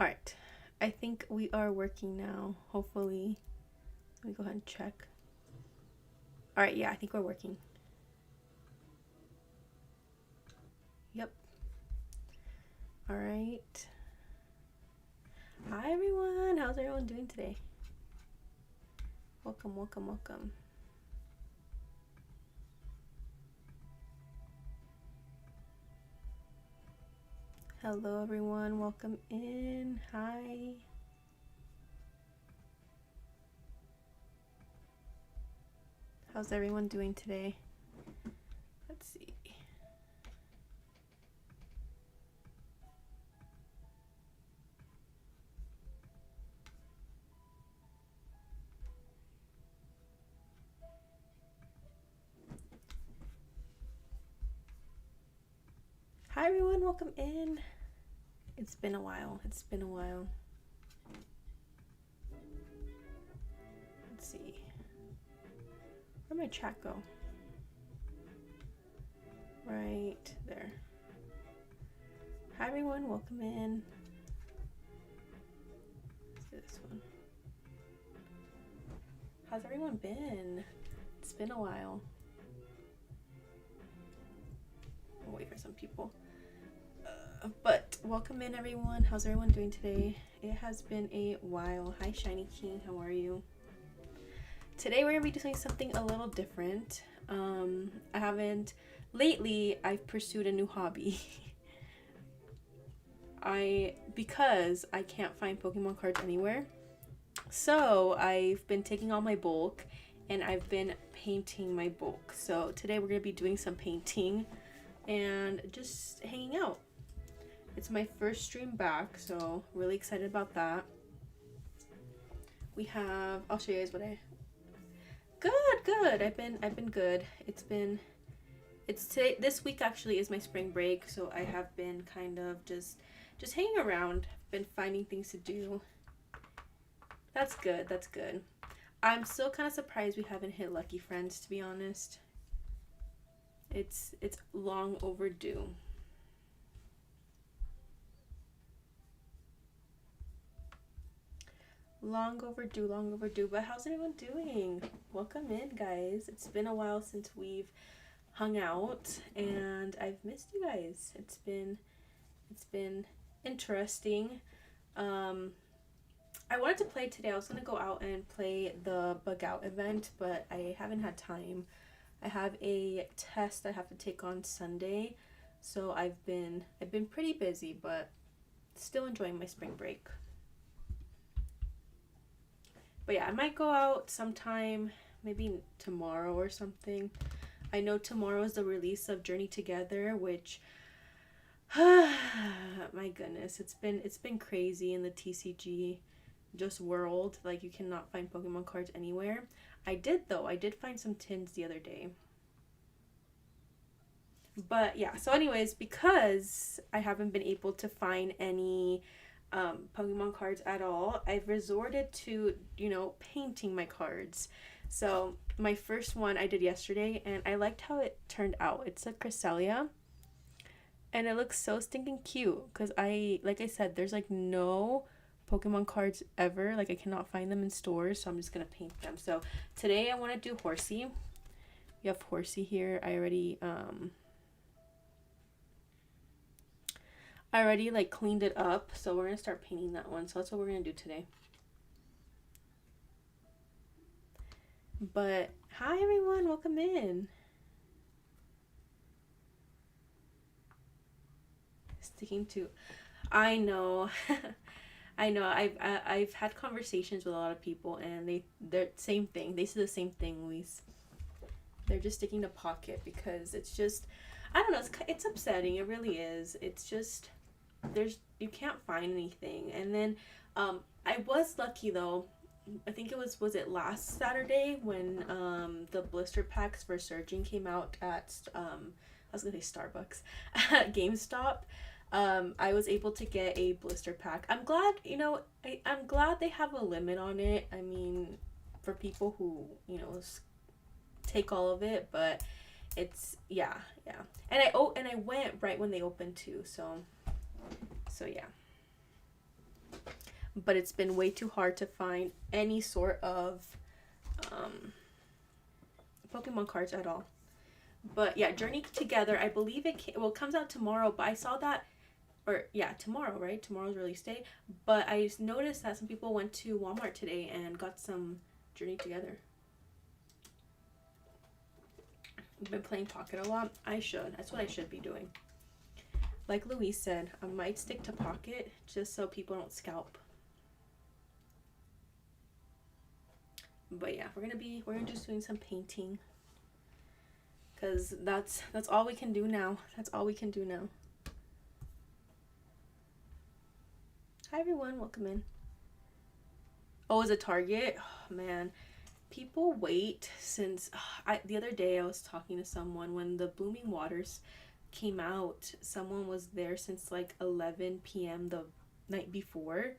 All right. I think we are working now. Hopefully. Let me go ahead and check. All right. Yeah, I think we're working. Yep. All right. Hi, everyone. How's everyone doing today? Welcome, welcome, welcome. Hello, everyone. Welcome in. Hi. How's everyone doing today? Let's see. Hi, everyone. Welcome in. It's been a while. It's been a while. Let's see. Where'd my chat go? Right there. Hi, everyone. Welcome in. Let's do this one. How's everyone been? It's been a while. I'll wait for some people. But welcome in, everyone. How's everyone doing today? It has been a while. Hi, Shiny King. How are you? Today we're gonna be doing something a little different. Lately I've pursued a new hobby. Because I can't find Pokemon cards anywhere. So I've been taking all my bulk and I've been painting my bulk. So today we're gonna be doing some painting and just hanging out. It's my first stream back, so really excited about that. We have, I'll show you guys what I. Good. I've been good. It's today. This week actually is my spring break, so I have been kind of just hanging around. Been finding things to do. That's good. That's good. I'm still kind of surprised we haven't hit Lucky Friends, to be honest. It's long overdue. Long overdue. But how's everyone doing? Welcome in, guys. It's been a while since we've hung out and I've missed you guys. It's been interesting. I wanted to play today. I was gonna go out and play the Bug Out event, but I haven't had time. I have a test I have to take on Sunday, so I've been pretty busy, but still enjoying my spring break. But yeah, I might go out sometime, maybe tomorrow or something. I know tomorrow is the release of Journey Together, which my goodness, it's been crazy in the TCG just world. Like, you cannot find Pokemon cards anywhere. I did find some tins the other day. But yeah, so anyways, because I haven't been able to find any Pokemon cards at all, I've resorted to, painting my cards. So my first one I did yesterday, and I liked how it turned out. It's a Cresselia, and it looks so stinking cute because like I said, there's like no Pokemon cards ever. Like, I cannot find them in stores, so I'm just gonna paint them. So today I want to do Horsey. You have Horsey here. I already like cleaned it up, so we're gonna start painting that one. So that's what we're gonna do today. But hi, everyone, welcome in. Sticking to, I know. I know. I've had conversations with a lot of people, and they're same thing. They say the same thing, Luis. They're just sticking to Pocket because it's just, I don't know. It's upsetting. It really is. It's just, you can't find anything. And then I was lucky though. I think it was it last Saturday when the blister packs for Surging came out at I was gonna say Starbucks, GameStop. I was able to get a blister pack. I'm glad, I'm glad they have a limit on it. I mean, for people who take all of it, but it's yeah. And I went right when they opened too, so yeah. but it's been way too hard to find any sort of Pokemon cards at all. But yeah, Journey Together, I believe comes out tomorrow, but I saw that, or yeah, tomorrow, right? Tomorrow's release day. But I noticed that some people went to Walmart today and got some Journey Together. I've been playing Pocket a lot. I should. That's what I should be doing. Like Louise said, I might stick to Pocket just so people don't scalp. But yeah, we're just doing some painting. Cause that's all we can do now. That's all we can do now. Hi everyone, welcome in. Oh, is it Target? Oh man. People wait since the other day I was talking to someone when the Blooming Waters came out. Someone was there since like 11 p.m. the night before.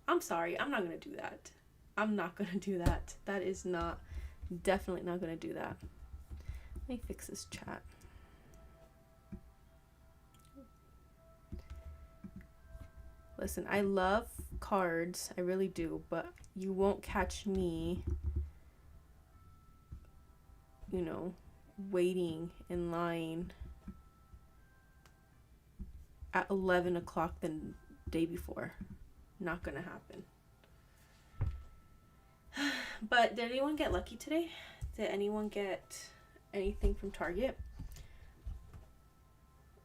I'm sorry, I'm not gonna do that. I'm not gonna do that. That is definitely not gonna do that. Let me fix this chat. Listen, I love cards, I really do, but you won't catch me, you know, waiting in line at 11 o'clock the day before. Not gonna happen. But did anyone get lucky today? Did anyone get anything from Target?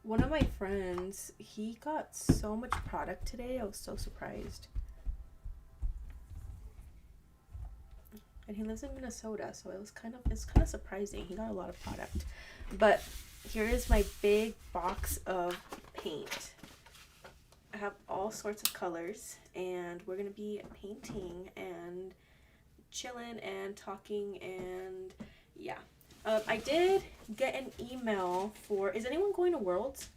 One of my friends, he got so much product today. I was so surprised. And he lives in Minnesota, so it's kind of surprising. He got a lot of product. But here is my big box of paint. I have all sorts of colors, and we're gonna be painting and chilling and talking, and yeah. I did get an email for, is anyone going to Worlds?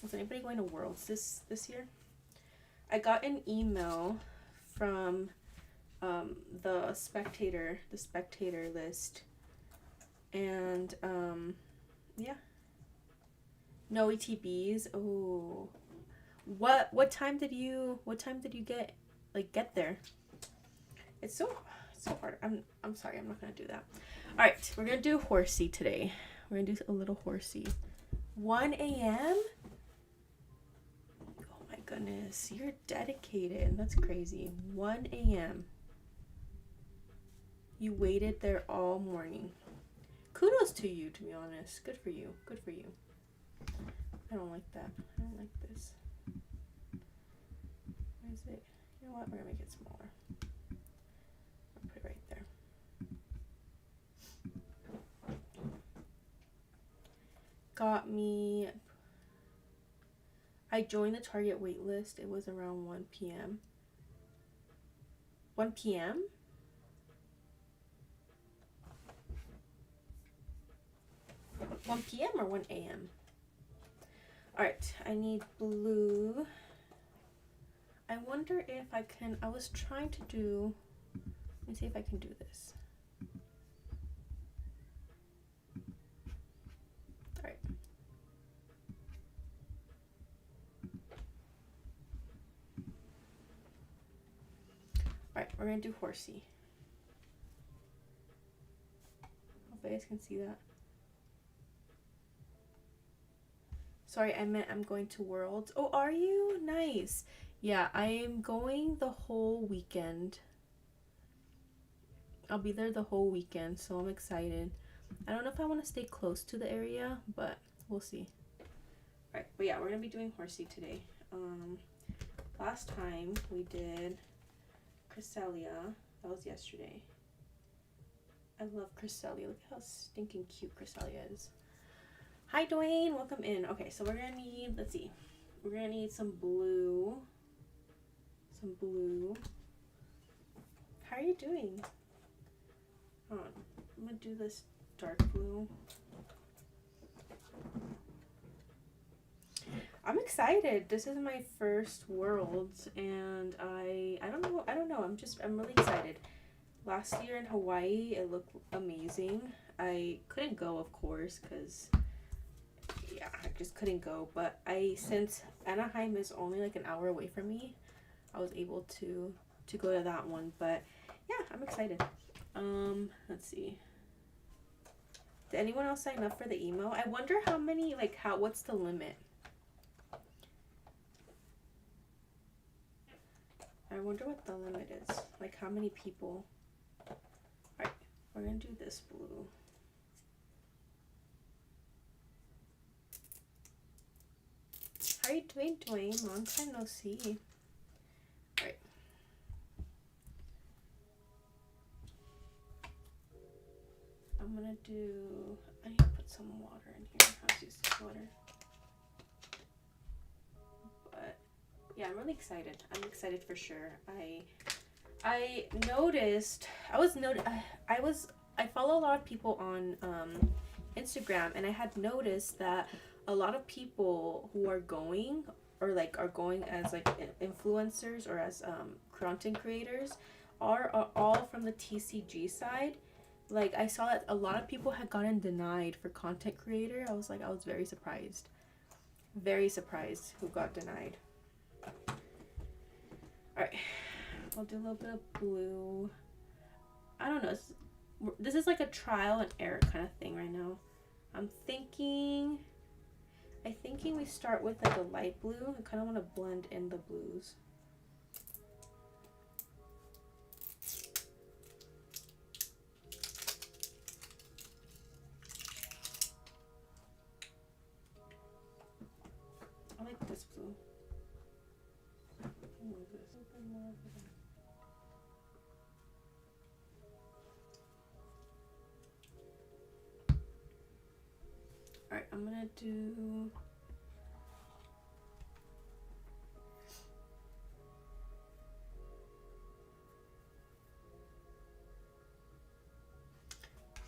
Is anybody going to Worlds this year? I got an email from the spectator list, and yeah. No ETBs. Oh, what time did you get there? It's so hard. I'm sorry, I'm not gonna do that. All right, we're gonna do horsey today. We're gonna do a little horsey. 1 a.m. Oh my goodness, you're dedicated. That's crazy. 1 a.m. You waited there all morning. Kudos to you, to be honest. Good for you. Good for you. I don't like that. I don't like this. Where is it? You know what? We're gonna make it smaller. I'll put it right there. Got me. I joined the Target wait list. It was around 1 p.m. 1 p.m.? One p.m. or 1 a.m.? Alright, I need blue. I wonder if I can, I was trying to do, let me see if I can do this. Alright. Alright, we're gonna do horsey. Hope you guys can see that. Sorry, I meant I'm going to Worlds. Oh, are you? Nice. Yeah, I am going the whole weekend. I'll be there the whole weekend, so I'm excited. I don't know if I want to stay close to the area, but we'll see. Alright, but yeah, we're going to be doing horsey today. Last time we did Cresselia. That was yesterday. I love Cresselia. Look how stinking cute Cresselia is. Hi Dwayne, welcome in. Okay, so we're gonna need, let's see, we're gonna need some blue. Some blue. How are you doing? Hold on, I'm gonna do this dark blue. I'm excited. This is my first Worlds, and I don't know. I'm really excited. Last year in Hawaii, it looked amazing. I couldn't go, of course, because yeah, I just couldn't go. But since Anaheim is only like an hour away from me, I was able to go to that one. But yeah, I'm excited. Let's see. Did anyone else sign up for the email? I wonder how many, like, what's the limit? I wonder what the limit is. Like, how many people? Alright, we're gonna do this blue. How are you doing, Dwayne? Long time no see. Alright. I'm gonna do... I need to put some water in here. I'll use this water. But, yeah, I'm really excited. I'm excited for sure. I noticed... I follow a lot of people on Instagram, and I had noticed that a lot of people who are going, or like are going as like influencers or as content creators, are all from the TCG side. Like, I saw that a lot of people had gotten denied for content creator. I was very surprised. Very surprised who got denied. Alright, I'll do a little bit of blue. I don't know. This is like a trial and error kind of thing right now. I'm thinking we start with like a light blue. I kind of want to blend in the blues. I like this blue. Move this a bit more. Alright, I'm gonna do...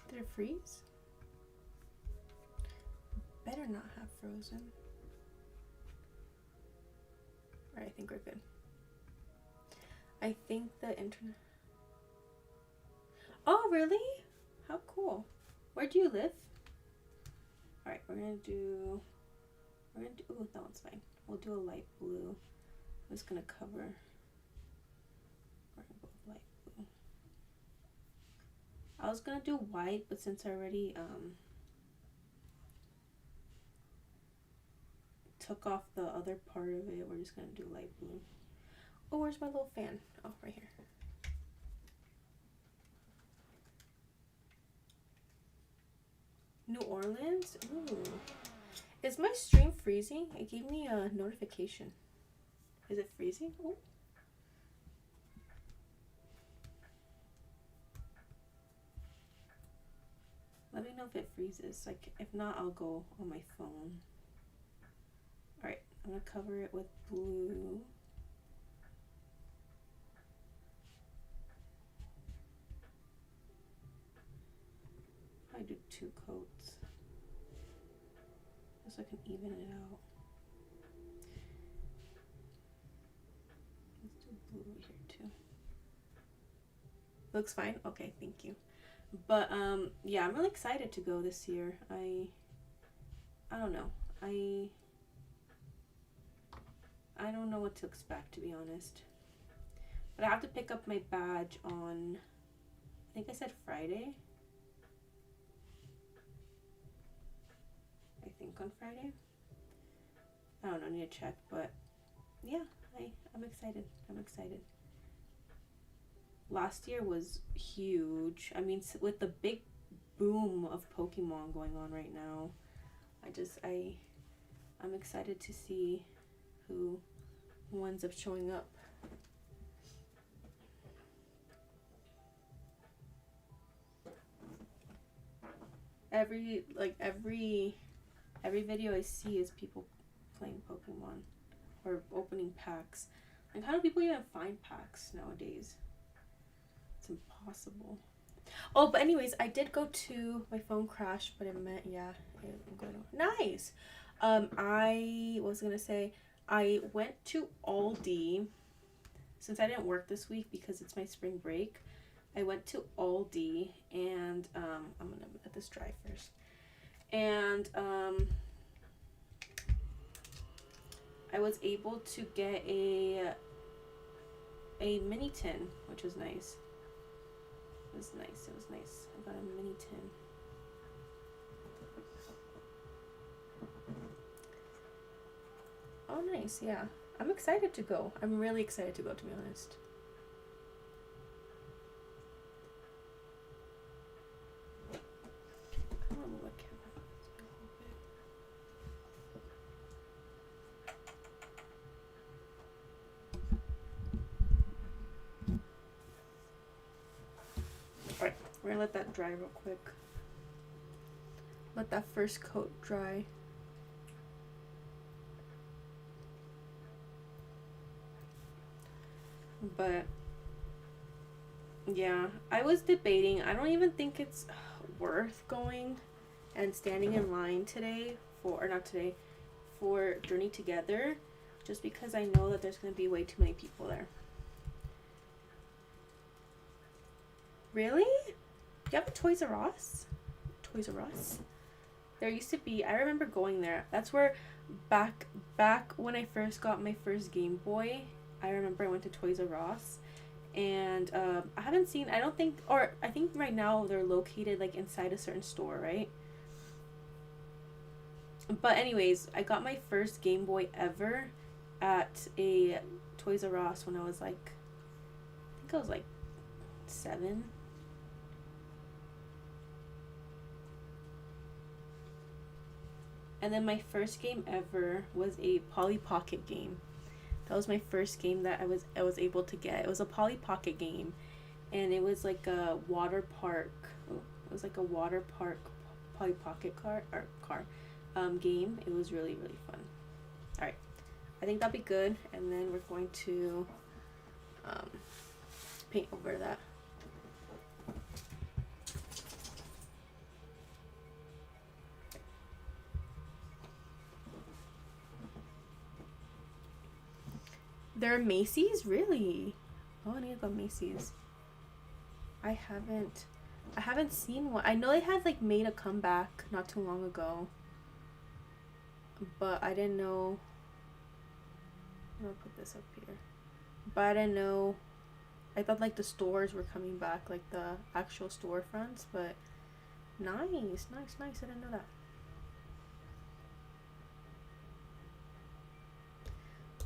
Did it freeze? Better not have frozen. Alright, I think we're good. I think the internet... Oh, really? How cool. Where do you live? Alright, we're gonna do... Ooh, that one's fine. We'll do a light blue. I'm just gonna cover... We're gonna go with light blue. I was gonna do white, but since I already took off the other part of it, we're just gonna do light blue. Oh, where's my little fan? Oh, right here. New Orleans? Ooh. Is my stream freezing? It gave me a notification. Is it freezing? Ooh. Let me know if it freezes. Like, if not, I'll go on my phone. Alright, I'm gonna cover it with blue. I do 2 coats. Just so I can even it out. Let's do blue here too. Looks fine? Okay, thank you. But yeah, I'm really excited to go this year. I don't know. I don't know what to expect, to be honest. But I have to pick up my badge on, I think I said Friday. I think on Friday. I don't know, I need to check, but yeah, I'm excited. I'm excited. Last year was huge. I mean, with the big boom of Pokemon going on right now, I'm excited to see who ends up showing up. Every video I see is people playing Pokemon or opening packs. Like, how do people even find packs nowadays? It's impossible. Oh, but anyways, I did go to... My phone crashed, but it meant, yeah, I'm going to... Nice! I was gonna say, I went to Aldi. Since I didn't work this week because it's my spring break, I went to Aldi, and I'm gonna let this dry first. And I was able to get a mini tin, which was nice. It was nice. It was nice. I got a mini tin. Oh, nice. Yeah. I'm excited to go. I'm really excited to go, to be honest. Come on, move my camera. Alright, we're gonna let that dry real quick. Let that first coat dry. But yeah, I was debating. I don't even think it's worth going and standing in line today for, or not today, for Journey Together, just because I know that there's going to be way too many people there. Really? Do you have a Toys R Us? Toys R Us? There used to be, I remember going there. That's where back when I first got my first Game Boy, I remember I went to Toys R Us, and I haven't seen, I don't think, or I think right now they're located like inside a certain store, right? But anyways, I got my first Game Boy ever at a Toys R Us when I was like, I think I was like 7. And then my first game ever was a Polly Pocket game. That was my first game that I was able to get. It was a Polly Pocket game, and it was like a water park. It was like a water park Polly Pocket car game. It was really fun. All right, I think that'll be good. And then we're going to paint over that. They're Macy's? Really? Oh, I need to go Macy's. I haven't seen one. I know they had like made a comeback not too long ago, but I didn't know. I'm gonna put this up here. But I didn't know. I thought like the stores were coming back, like the actual storefronts, but nice. I didn't know that.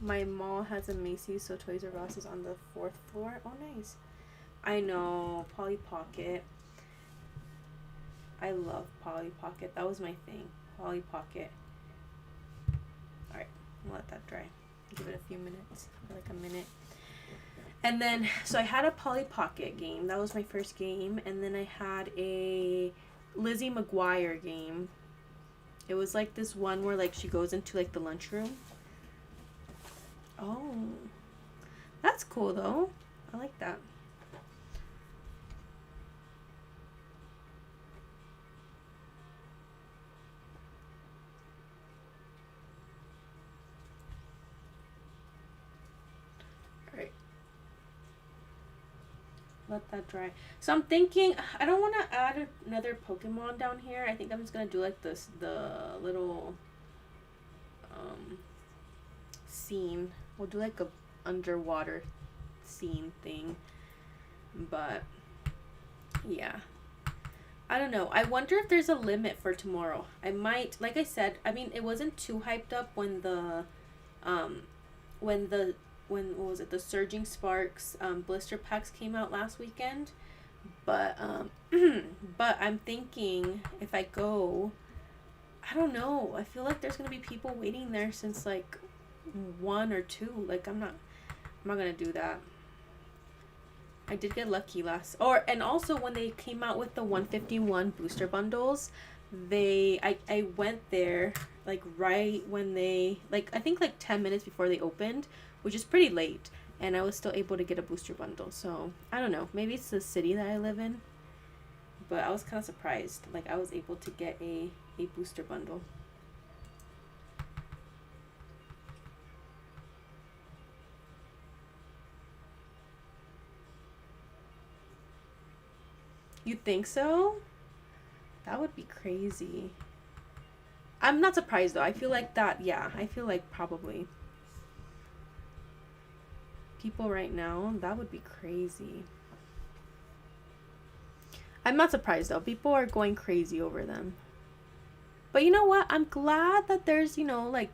My mall has a Macy's, so Toys R Us is on the 4th floor. Oh, nice. I know. Polly Pocket. I love Polly Pocket. That was my thing. Polly Pocket. Alright. I'll let that dry. Give it a few minutes. Like a minute. And then, so I had a Polly Pocket game. That was my first game. And then I had a Lizzie McGuire game. It was like this one where like she goes into like the lunchroom. Oh, that's cool though. I like that. All right. Let that dry. So I'm thinking, I don't want to add another Pokemon down here. I think I'm just going to do like this, the little scene. We'll do like a underwater scene thing, but yeah, I don't know. I wonder if there's a limit for tomorrow. I might, like I said, I mean, it wasn't too hyped up when what was it, the Surging Sparks blister packs came out last weekend, but but I'm thinking if I go, I don't know, I feel like there's gonna be people waiting there since like 1 or 2. Like I'm not gonna do that. I did get lucky and also when they came out with the 151 booster bundles, I went there like right when they, like I think like 10 minutes before they opened, which is pretty late, and I was still able to get a booster bundle. So I don't know, maybe it's the city that I live in, but I was kind of surprised, like I was able to get a booster bundle. You think so? That would be crazy. I'm not surprised though. I feel like that, yeah, I feel like probably. people right now, that would be crazy. I'm not surprised though. People are going crazy over them. But you know what? I'm glad that there's, like,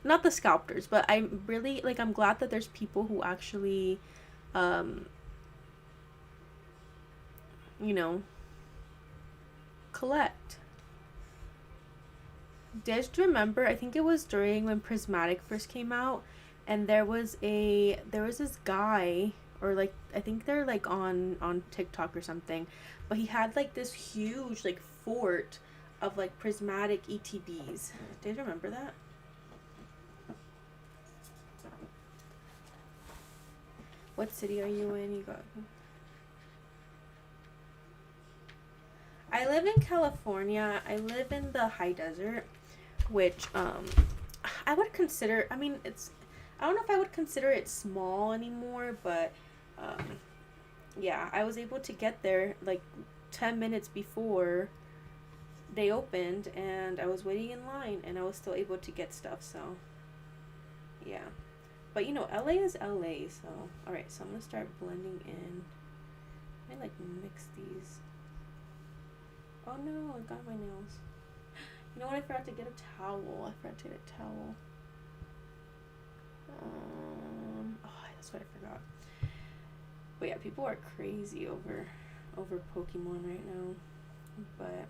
not the scalpers, but I'm really, like, I'm glad that there's people who actually, um, you know, collect. Just remember, I think it was during when Prismatic first came out, and there was this guy, or like I think they're like on TikTok or something, but he had like this huge like fort of like prismatic ETBs. Do you remember that? What city are you in? You got. I live in California. I live in the high desert, which I would consider. I mean, it's. I don't know if I would consider it small anymore, but um, yeah, I was able to get there like 10 minutes before they opened, and I was waiting in line, and I was still able to get stuff. So yeah, but LA is LA. So all right, so I'm gonna start blending in. I like mix these. Oh no, I got my nails. You know what? I forgot to get a towel. Oh, that's what I forgot. But yeah, people are crazy over Pokemon right now. But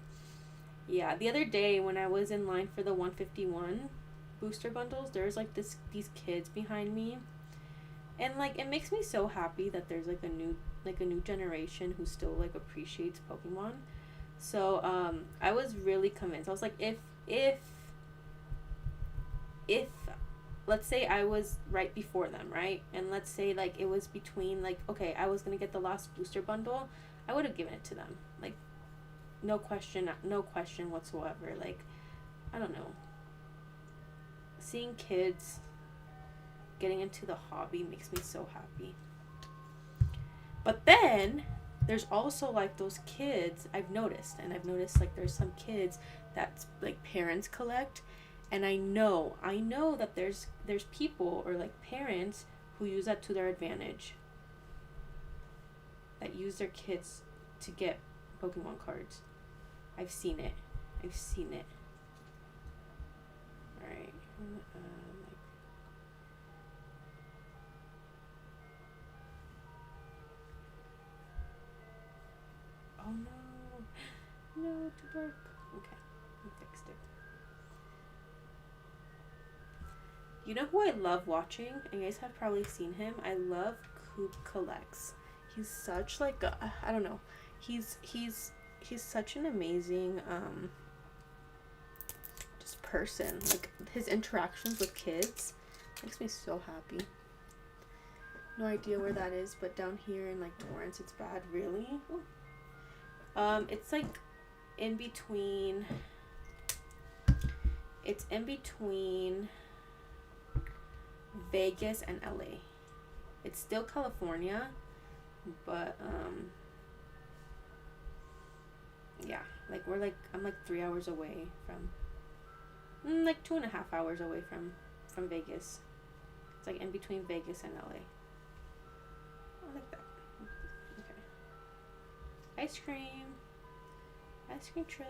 yeah, the other day when I was in line for the 151 booster bundles, there's like these kids behind me, and like it makes me so happy that there's like a new generation who still like appreciates Pokemon. So I was really convinced. I was like, if let's say I was right before them, right? And let's say like it was between like, okay, I was gonna get the last booster bundle, I would have given it to them. Like no question whatsoever. Like, I don't know. Seeing kids getting into the hobby makes me so happy. But then there's also like those kids I've noticed like there's some kids that like parents collect, and I know that there's people or like parents who use that to their advantage, that use their kids to get Pokemon cards. I've seen it. All right. Oh no, too dark. Okay, I fixed it. You know who I love watching, and you guys have probably seen him. I love Coop Collects. He's such like I don't know. He's such an amazing just person. Like his interactions with kids makes me so happy. No idea where that is, but down here in like Torrance, it's bad. Really? Ooh. It's like in between. It's in between Vegas and LA. It's still California, but yeah, like I'm like 3 hours away from, like 2.5 hours away from Vegas. It's like in between Vegas and LA. I like that. Okay. Ice cream truck.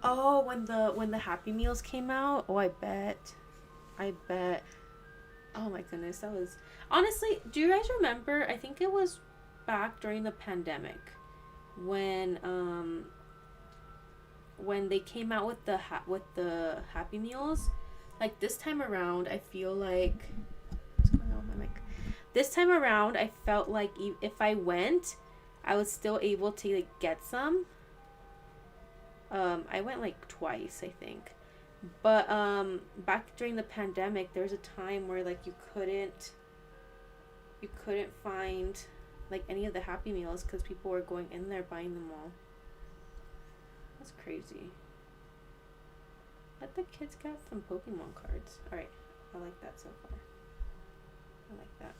Oh, when the Happy Meals came out, oh I bet. Oh my goodness, that was honestly. Do you guys remember? I think it was back during the pandemic when they came out with the Happy Meals. Like this time around, I feel like what's going on with my mic? This time around, I felt like if I went, I was still able to like get some. I went like twice, I think. But back during the pandemic, there was a time where like you couldn't find like any of the Happy Meals because people were going in there buying them all. That's crazy. Let the kids get some Pokemon cards. All right, I like that so far. I like that.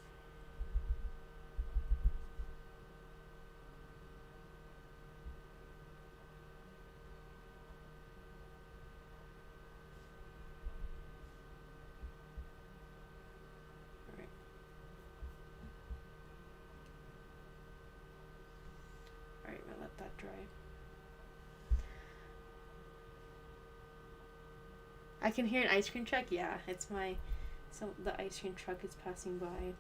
I can hear an ice cream truck. Yeah, it's my. So the ice cream truck is passing by.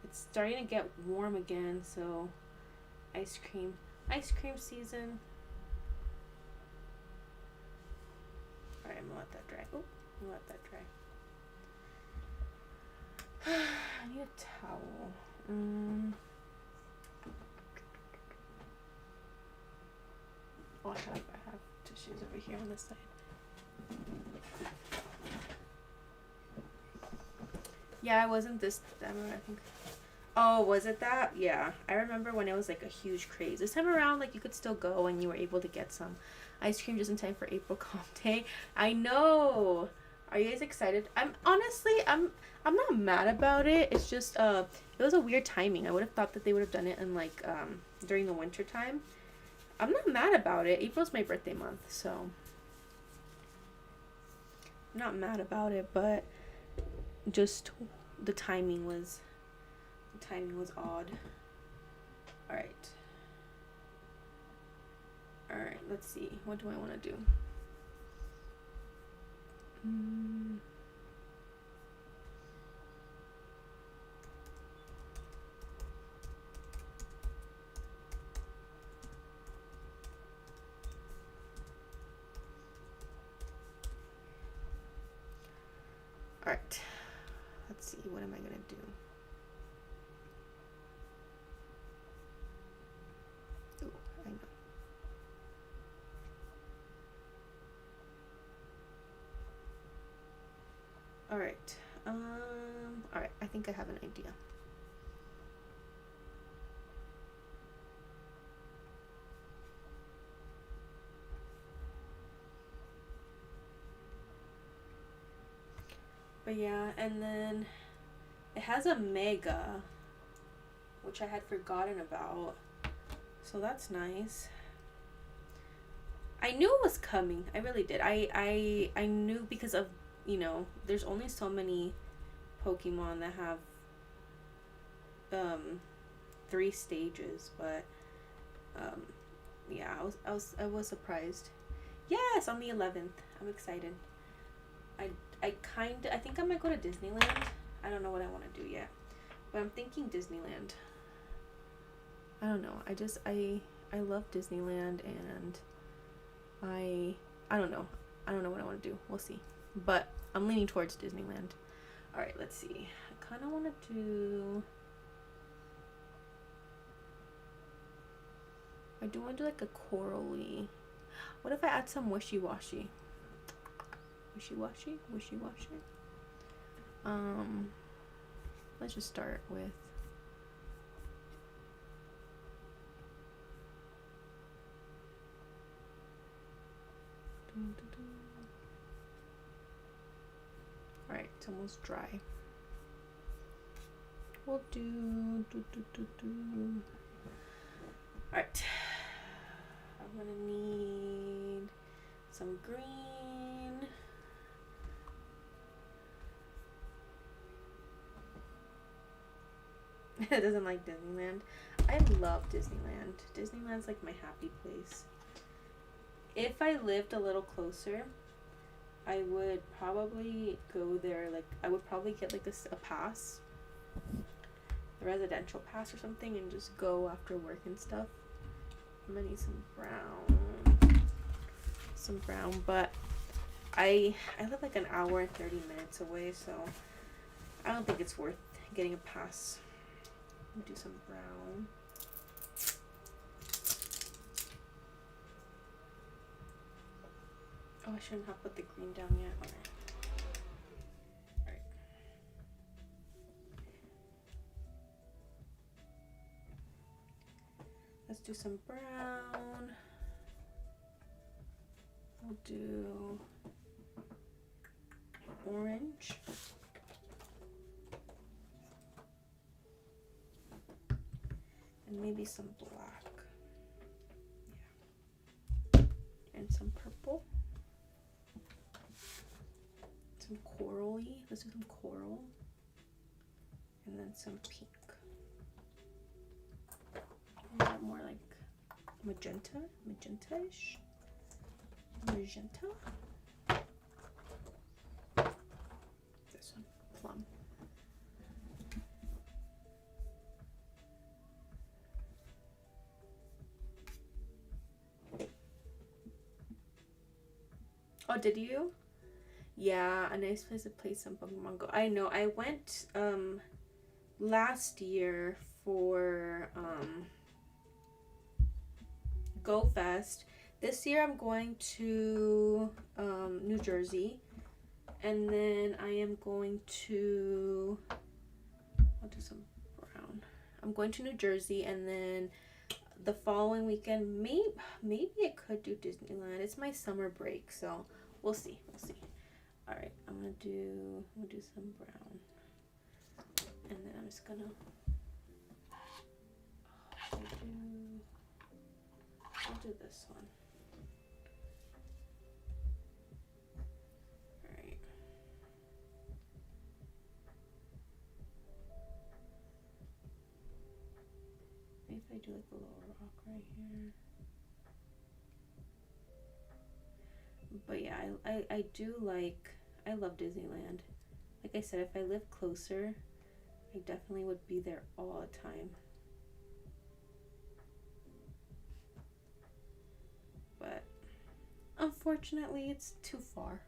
It's starting to get warm again, so ice cream season. All right, I'm gonna let that dry. Oh, I'm gonna let that dry. I need a towel. Oh, I have tissues over here on this side. Yeah, I wasn't this. I think. Oh, was it that? Yeah, I remember when it was like a huge craze. This time around, like you could still go and you were able to get some ice cream just in time for April Comp Day. I know. Are you guys excited? I'm not mad about it. It's just it was a weird timing. I would have thought that they would have done it in like during the winter time. I'm not mad about it. April's my birthday month, so I'm not mad about it, but just the timing was odd. All right, let's see, what do I want to do? All right, let's see, what am I gonna do? Ooh, I know. All right. All right, I think I have an idea. But yeah, and then it has a mega, which I had forgotten about. So that's nice. I knew it was coming. I really did. I knew because of, you know, there's only so many Pokemon that have 3 stages, but yeah, I was surprised. Yes, on the 11th. I'm excited. I think I might go to Disneyland. I don't know what I want to do yet, but I'm thinking Disneyland. I don't know. I love Disneyland, and I don't know. I don't know what I want to do. We'll see. But I'm leaning towards Disneyland. All right, let's see. I kind of want to do. I do want to do like a corally. What if I add some wishy-washy? Wishy-washy? Wishy-washy? Let's just start with. Alright, it's almost dry. We'll do. Alright. I'm gonna need some green. It doesn't like Disneyland. I love Disneyland. Disneyland's like my happy place. If I lived a little closer, I would probably go there. Like, I would probably get like a pass, a residential pass or something, and just go after work and stuff. I'm gonna need some brown, but I live like an hour and 30 minutes away, so I don't think it's worth getting a pass. Do some brown. Oh, I shouldn't have put the green down yet. Okay. Alright. Let's do some brown. We'll do orange. And maybe some black. Yeah. And some purple. Some corally. Let's do some coral. And then some pink. A little more like magenta. Magenta-ish. Magenta. Oh, did you? Yeah, a nice place to play some Pokemon Go. I know. I went last year for Go Fest. This year I'm going to New Jersey, and then I am going to. I'll do some brown. I'm going to New Jersey, and then the following weekend, maybe I could do Disneyland. It's my summer break, so we'll see. We'll see. All right, I'm gonna do some brown, and then I'm just gonna I'll do this one. All right. Maybe if I do like a little rock right here. But yeah, I do like, I love Disneyland. Like I said, if I lived closer, I definitely would be there all the time. But unfortunately, it's too far.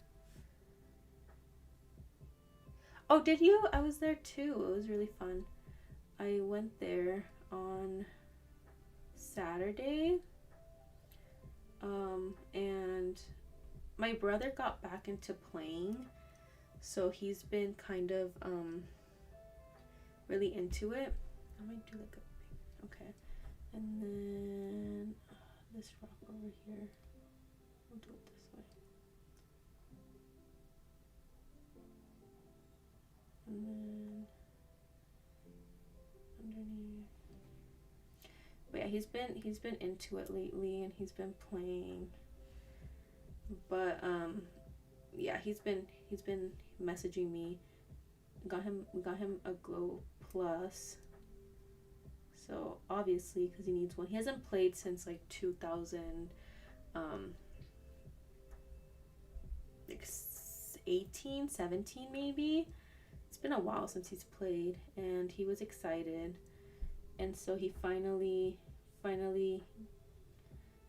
Oh, did you? I was there too. It was really fun. I went there on Saturday. And my brother got back into playing, so he's been kind of really into it. I might do like a okay, and then this rock over here. We'll do it this way, and then underneath. But yeah, he's been into it lately, and he's been playing. But yeah, he's been messaging me. Got him a Glow Plus. So obviously, because he needs one. He hasn't played since like 2018, 17 maybe. It's been a while since he's played, and he was excited. And so he finally,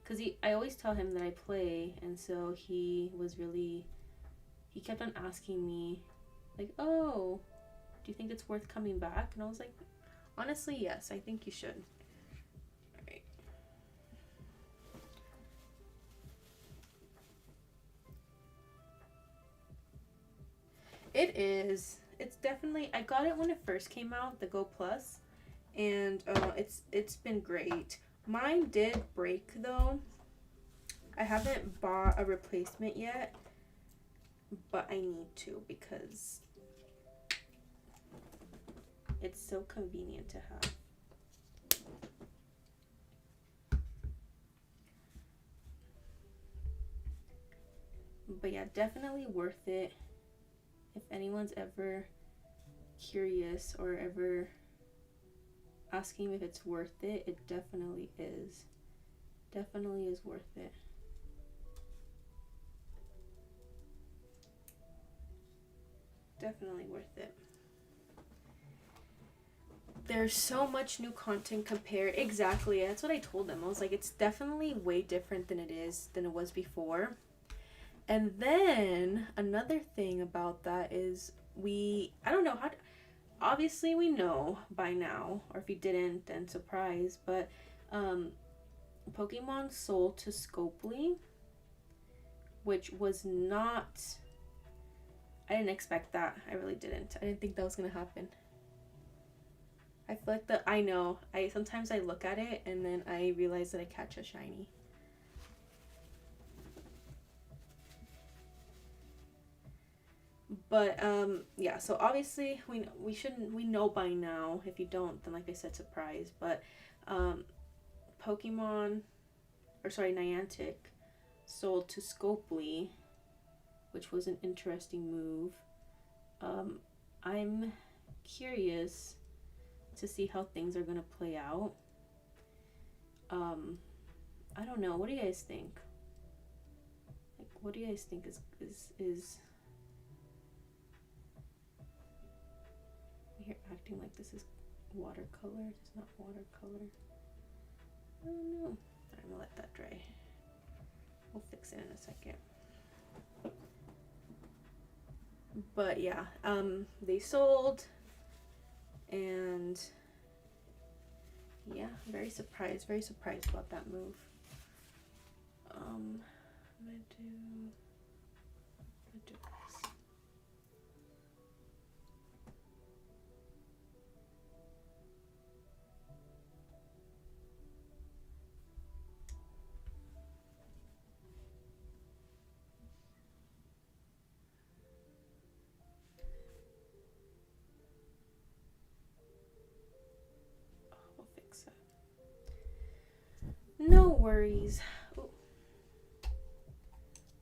because I always tell him that I play, and so he kept on asking me, like, oh, do you think it's worth coming back? And I was like, honestly, yes, I think you should. All right. It is. It's definitely, I got it when it first came out, the Go Plus, and it's been great. Mine did break though. I haven't bought a replacement yet, but I need to because it's so convenient to have. But yeah, definitely worth it. If anyone's ever curious or ever asking if it's worth it, it definitely is. Definitely is worth it. Definitely worth it. There's so much new content compared. Exactly. That's what I told them. I was like, it's definitely way different than it was before. And then another thing about that is I don't know how to, obviously we know by now, or if you didn't, then surprise, but Pokemon sold to Scopely, which was not, I didn't expect that. I really didn't. I didn't think that was gonna happen. I feel like I know. Sometimes I look at it and then I realize that I catch a shiny. But yeah, so obviously we know by now. If you don't, then like I said, surprise. But Niantic sold to Scopely, which was an interesting move. I'm curious to see how things are gonna play out. I don't know. What do you guys think? Like, what do you guys think is You're acting like this is watercolor. It's not watercolor. I don't know. I'm gonna let that dry. We'll fix it in a second. But yeah, they sold, and yeah, very surprised about that move. I'm gonna do this. We'll fix it. No worries. Ooh.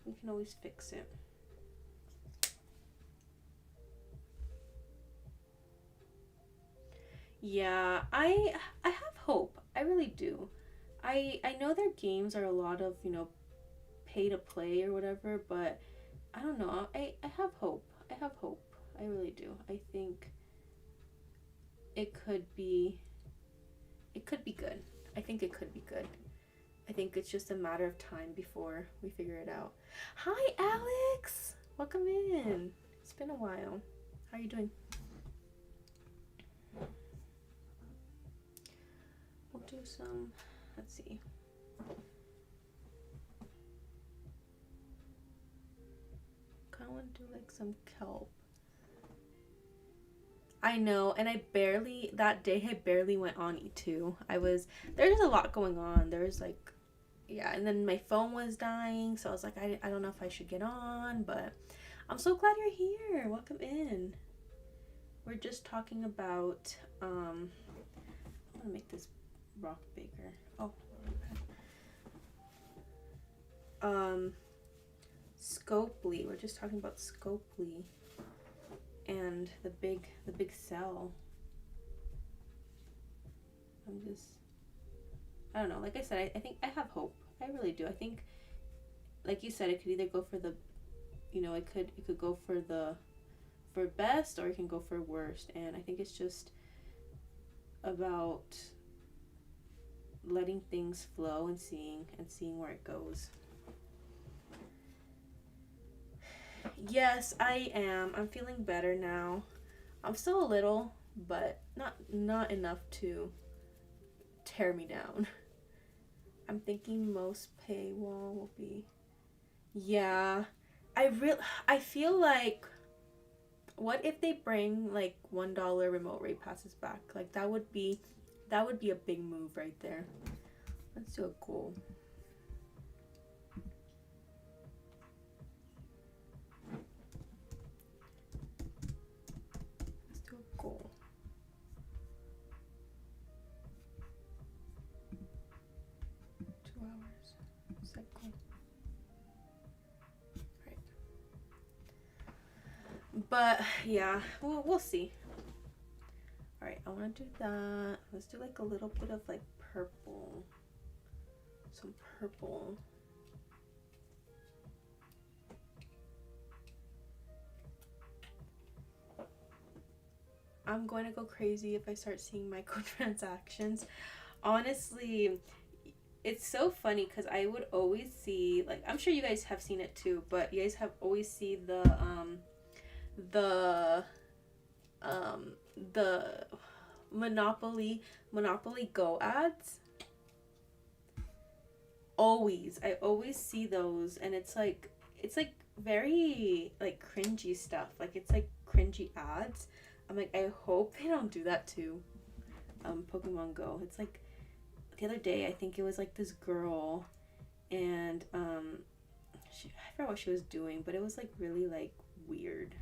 We can always fix it. Yeah, I have hope. I really do. I know their games are a lot of, pay to play or whatever, but I don't know. I have hope. I have hope. I really do. I think it could be good. I think it could be good. I think it's just a matter of time before we figure it out. Hi, Alex. Welcome in. It's been a while. How are you doing? We'll do some, let's see. Kind of want to do like some kelp. I know, and that day I barely went on E2. There's a lot going on. There's like, yeah, and then my phone was dying, so I was like, I don't know if I should get on, but I'm so glad you're here. Welcome in. We're just talking about, I'm gonna make this rock bigger. Oh, Scopely. We're just talking about Scopely and the big sell. I don't know. Like I said, I think I have hope. I really do. I think, like you said, it could either go for the, it could go for best, or it can go for worst. And I think it's just about letting things flow and seeing where it goes. Yes, I am. I'm feeling better now. I'm still a little, but not enough to tear me down. I'm thinking most paywall will be, yeah. I feel like, what if they bring like $1 remote rate passes back? Like that would be a big move right there. Let's do a goal. Let's do a goal. Cycle. Right. But yeah, we'll see. All right, I want to do that. Let's do like a little bit of like purple. Some purple. I'm going to go crazy if I start seeing microtransactions. Honestly, it's so funny because I would always see, like, I'm sure you guys have seen it too, but you guys have always see the Monopoly Go ads. I always see those, and it's like very like cringy stuff. Like it's like cringy ads. I'm like, I hope they don't do that to Pokemon Go. It's like the other day, I think it was like this girl, and I forgot what she was doing, but it was like really like weird.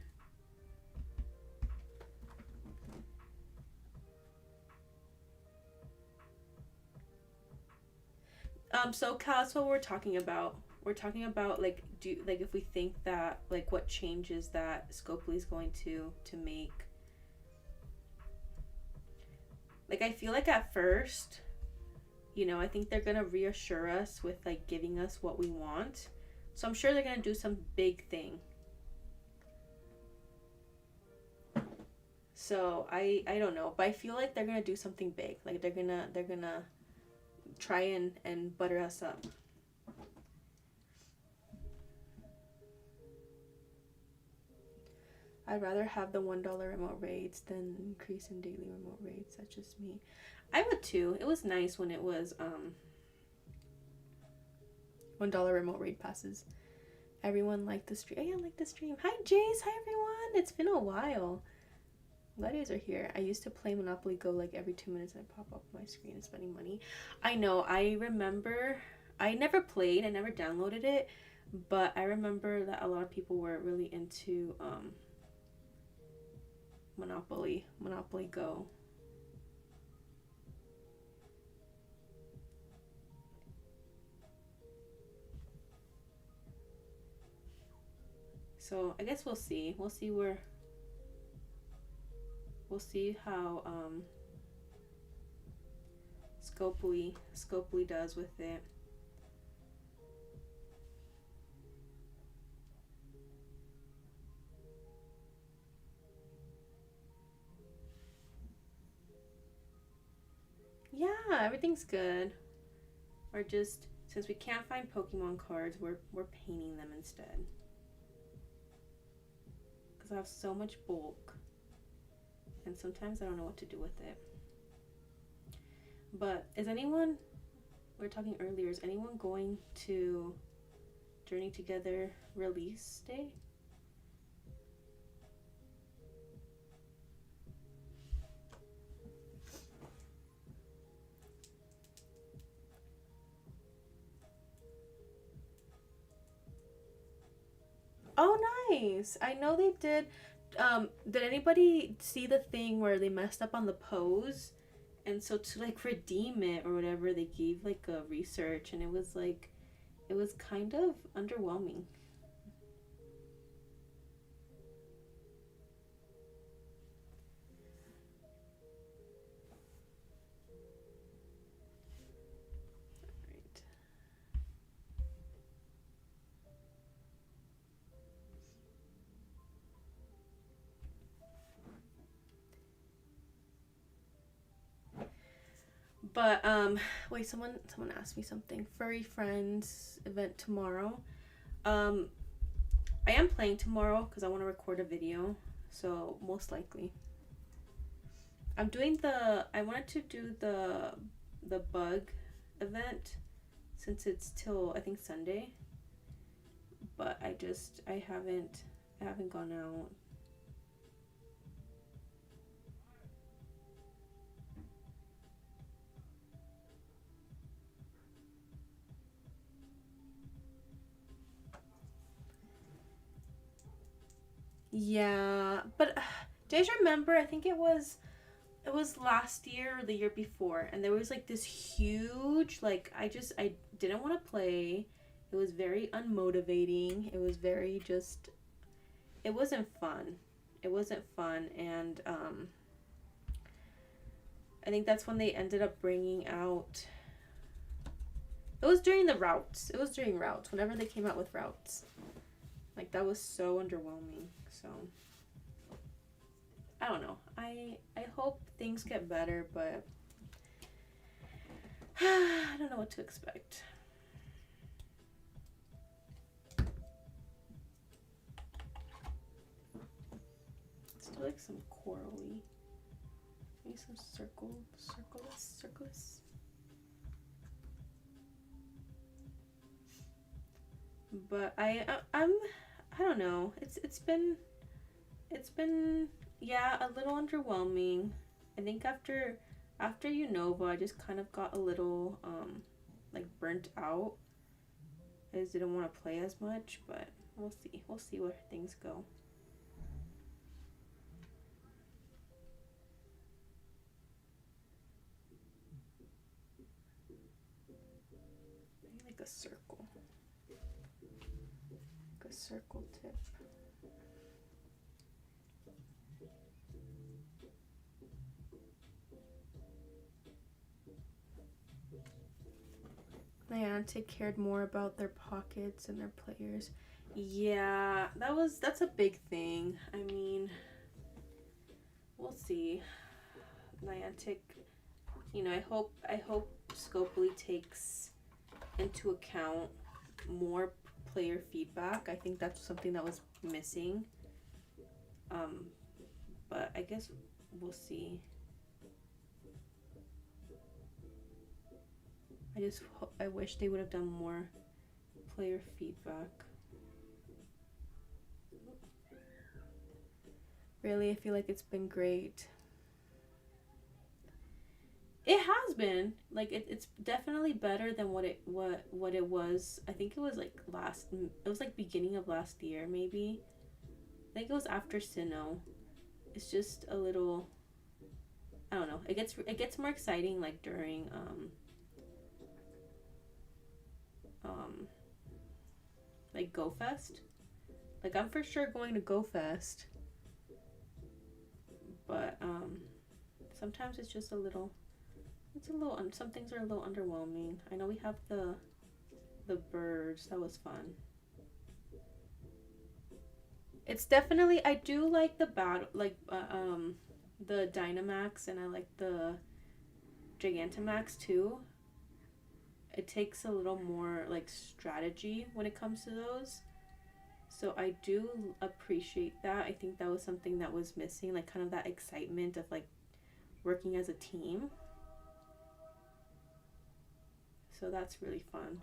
So Cal, that's what we're talking about. We're talking about like if we think that like what changes that Scopely is going to make. Like I feel like at first, I think they're gonna reassure us with like giving us what we want. So I'm sure they're gonna do some big thing. So I don't know, but I feel like they're gonna do something big. Like they're gonna try and butter us up. I'd rather have the $1 remote raids than increase in daily remote raids. That's just me. I would too. It was nice when it was $1 remote raid passes. Everyone liked the stream. I like the stream. Hi Jace. Hi everyone. It's been a while. Glad you guys are here. I used to play Monopoly Go like every 2 minutes and I pop up my screen and spending money. I know. I remember. I never played. I never downloaded it, but I remember that a lot of people were really into Monopoly Go. So I guess we'll see. We'll see how Scopely does with it. Yeah, everything's good. We're just, since we can't find Pokemon cards, we're painting them instead. Because I have so much bulk. And sometimes I don't know what to do with it. But is anyone, we were talking earlier, is anyone going to Journey Together release day? Oh, nice. I know they did. Did anybody see the thing where they messed up on the pose? And so to like redeem it or whatever, they gave like a research, and it was kind of underwhelming. But wait, someone asked me something. Furry Friends event tomorrow. I am playing tomorrow because I want to record a video, so most likely. I'm doing I wanted to do the bug event since it's till I think Sunday, but I haven't gone out. Yeah, but do you guys remember? I think it was last year or the year before, and there was like this huge like I didn't want to play. It was very unmotivating. It was very just. It wasn't fun. It wasn't fun, and I think that's when they ended up bringing out. It was during the routes. It was during routes. Whenever they came out with routes, like that was so underwhelming. So I don't know. I hope things get better, but I don't know what to expect. Let's do like some corally. Maybe some circleless. But I don't know. It's been yeah, a little underwhelming. I think after Unova, I just kind of got a little like burnt out. I just didn't want to play as much, but we'll see where things go. Maybe like a circle. Like a circle tip. Niantic cared more about their pockets and their players. Yeah, that's a big thing. I mean, we'll see. Niantic, I hope Scopely takes into account more player feedback. I think that's something that was missing. Um, but I guess we'll see. I wish they would have done more player feedback. Really, I feel like it's been great. It has been like it's definitely better than what it was. I think it was like it was like beginning of last year maybe. I think it was after Sinnoh. It's just a little, I don't know. It gets more exciting like during um like Go Fest. Like I'm for sure going to Go Fest, but sometimes it's just a little, some things are a little underwhelming. I know we have the birds. That was fun. It's definitely, I do like the battle, like the Dynamax, and I like the Gigantamax too. It takes a little more like strategy when it comes to those. So I do appreciate that. I think that was something that was missing, like kind of that excitement of like working as a team. So that's really fun.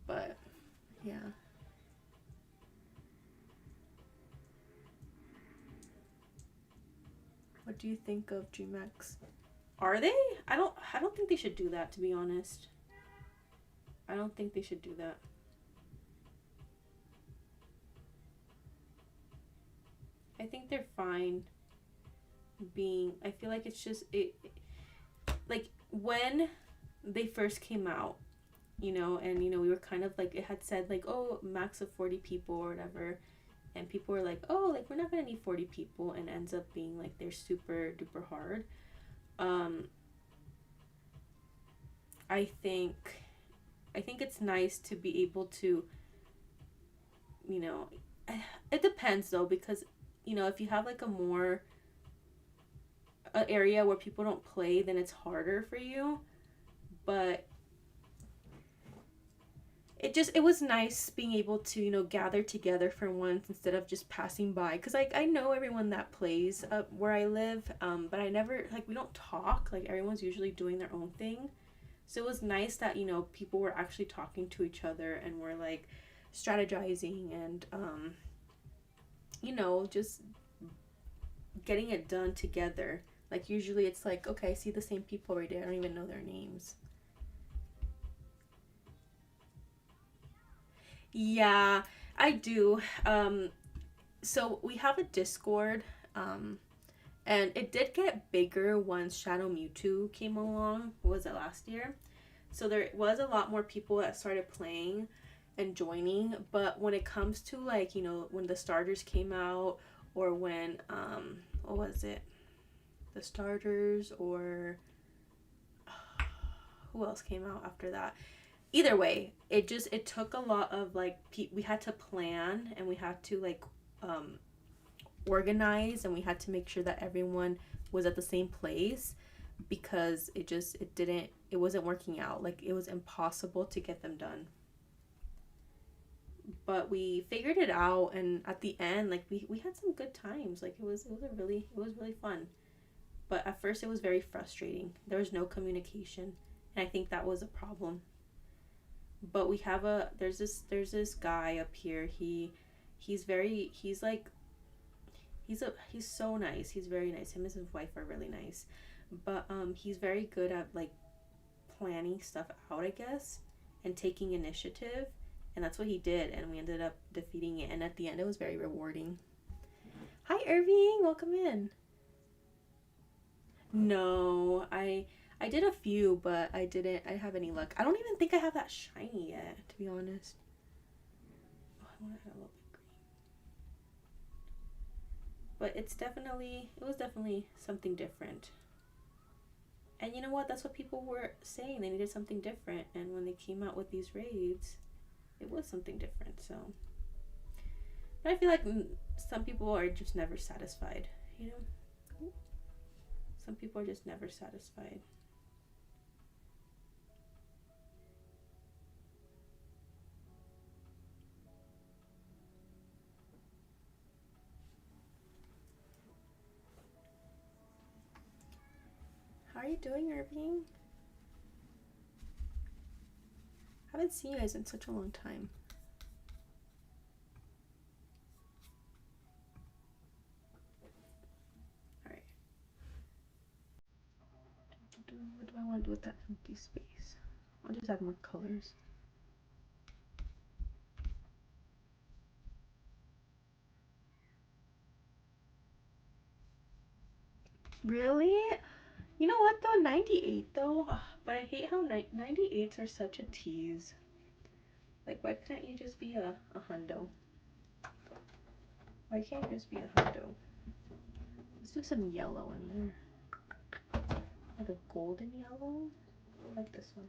But yeah. What do you think of GMAX? Are they? I don't think they should do that, to be honest. I don't think they should do that. I think they're fine being, I feel like it's just like when they first came out, and we were kind of like, it had said like, oh, max of 40 people or whatever, and people were like, oh, like we're not gonna need 40 people, and ends up being like they're super duper hard. um I think it's nice to be able to, you know, it depends though, because if you have like a more area where people don't play, then it's harder for you. But it was nice being able to gather together for once instead of just passing by, because I know everyone that plays where I live, but I never, like, we don't talk, like everyone's usually doing their own thing. So it was nice that people were actually talking to each other and were like strategizing and just getting it done together. Like usually it's like, okay, I see the same people every day, I don't even know their names. Yeah, I do. So we have a Discord, um, and it did get bigger once Shadow Mewtwo came along. What was it, last year? So there was a lot more people that started playing and joining. But when it comes to like when the starters came out, or when what was it, the starters, or who else came out after that? Either way, it took a lot of like we had to plan, and we had to like um organize, and we had to make sure that everyone was at the same place, because it wasn't working out, like it was impossible to get them done. But we figured it out, and at the end, like we had some good times. Like it was really fun. But at first it was very frustrating. There was no communication, and I think that was a problem. But we have a there's this guy up here. He's like, he's so nice. He's very nice. Him and his wife are really nice. But he's very good at like planning stuff out, I guess, and taking initiative. And that's what he did, and we ended up defeating it. And at the end, it was very rewarding. Hi, Irving. Welcome in. No, I did a few, but I have any luck. I don't even think I have that shiny yet, to be honest. Oh, I want to have a little bit green. But it was definitely something different. And you know what? That's what people were saying. They needed something different. And when they came out with these raids, it was something different. So, but I feel like some people are just never satisfied. You know, some people are just never satisfied. you doing, Irving? I haven't seen you guys in such a long time. Alright. What do I want to do with that empty space? I'll just add more colors. Really? You know what though? 98 though. But I hate how 98s are such a tease. Like, why can't you just be a hundo? Why can't you just be a hundo? Let's do some yellow in there. Like a golden yellow. I like this one.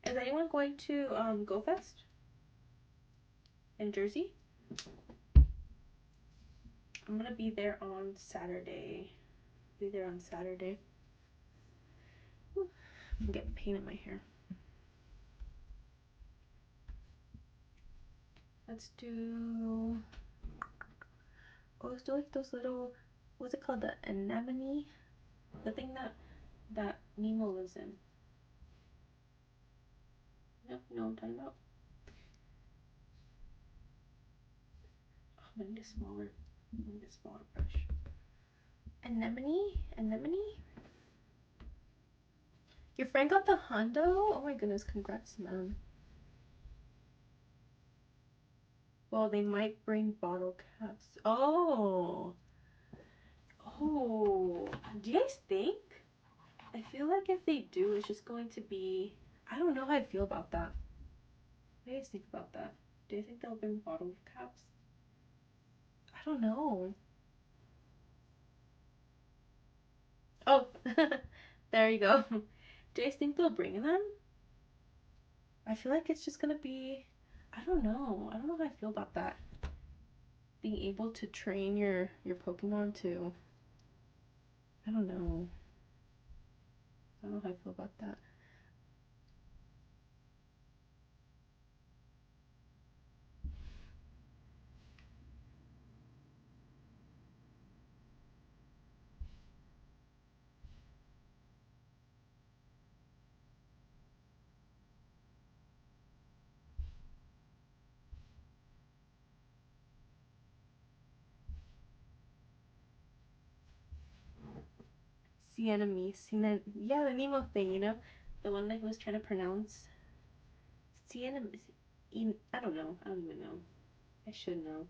Is anyone going to Go Fest in Jersey? I'm gonna be there on Saturday. Be there on Saturday. I'm getting paint in my hair. Let's do. Oh, let's do like those little. What's it called? The anemone. The thing that Nemo lives in. Yep, you know what I'm talking about. Oh, I need a smaller. I need a smaller brush. Anemone. Your friend got the Hondo? Oh my goodness, congrats, man. Well, they might bring bottle caps. Oh. Oh. Do you guys think? I feel like if they do, it's just going to be... I don't know how I feel about that. What do you guys think about that? Do you think they'll bring bottle caps? I don't know. Oh. There you go. Do you guys think they'll bring them? I feel like it's just gonna be... I don't know. I don't know how I feel about that. Being able to train your Pokemon to... I don't know. I don't know how I feel about that. Yeah, the Nemo thing, you know? The one that he was trying to pronounce. Cinnamon. I don't know. I don't even know. I should know.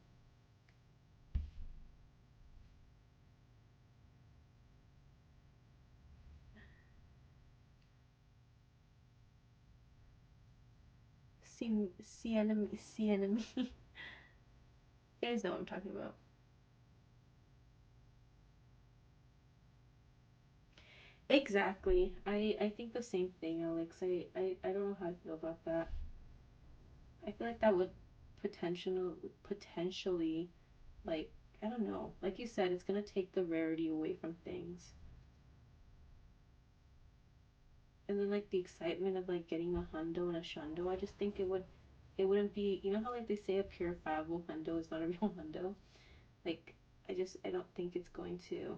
Cinnamon. You guys know what I'm talking about. Exactly. I think the same thing, Alex. I don't know how I feel about that. I feel like that would potentially like I don't know. Like you said, it's gonna take the rarity away from things. And then like the excitement of like getting a hundo and a shundo, I just think it wouldn't be, you know how like they say a purifiable hundo is not a real hundo? Like I don't think it's going to.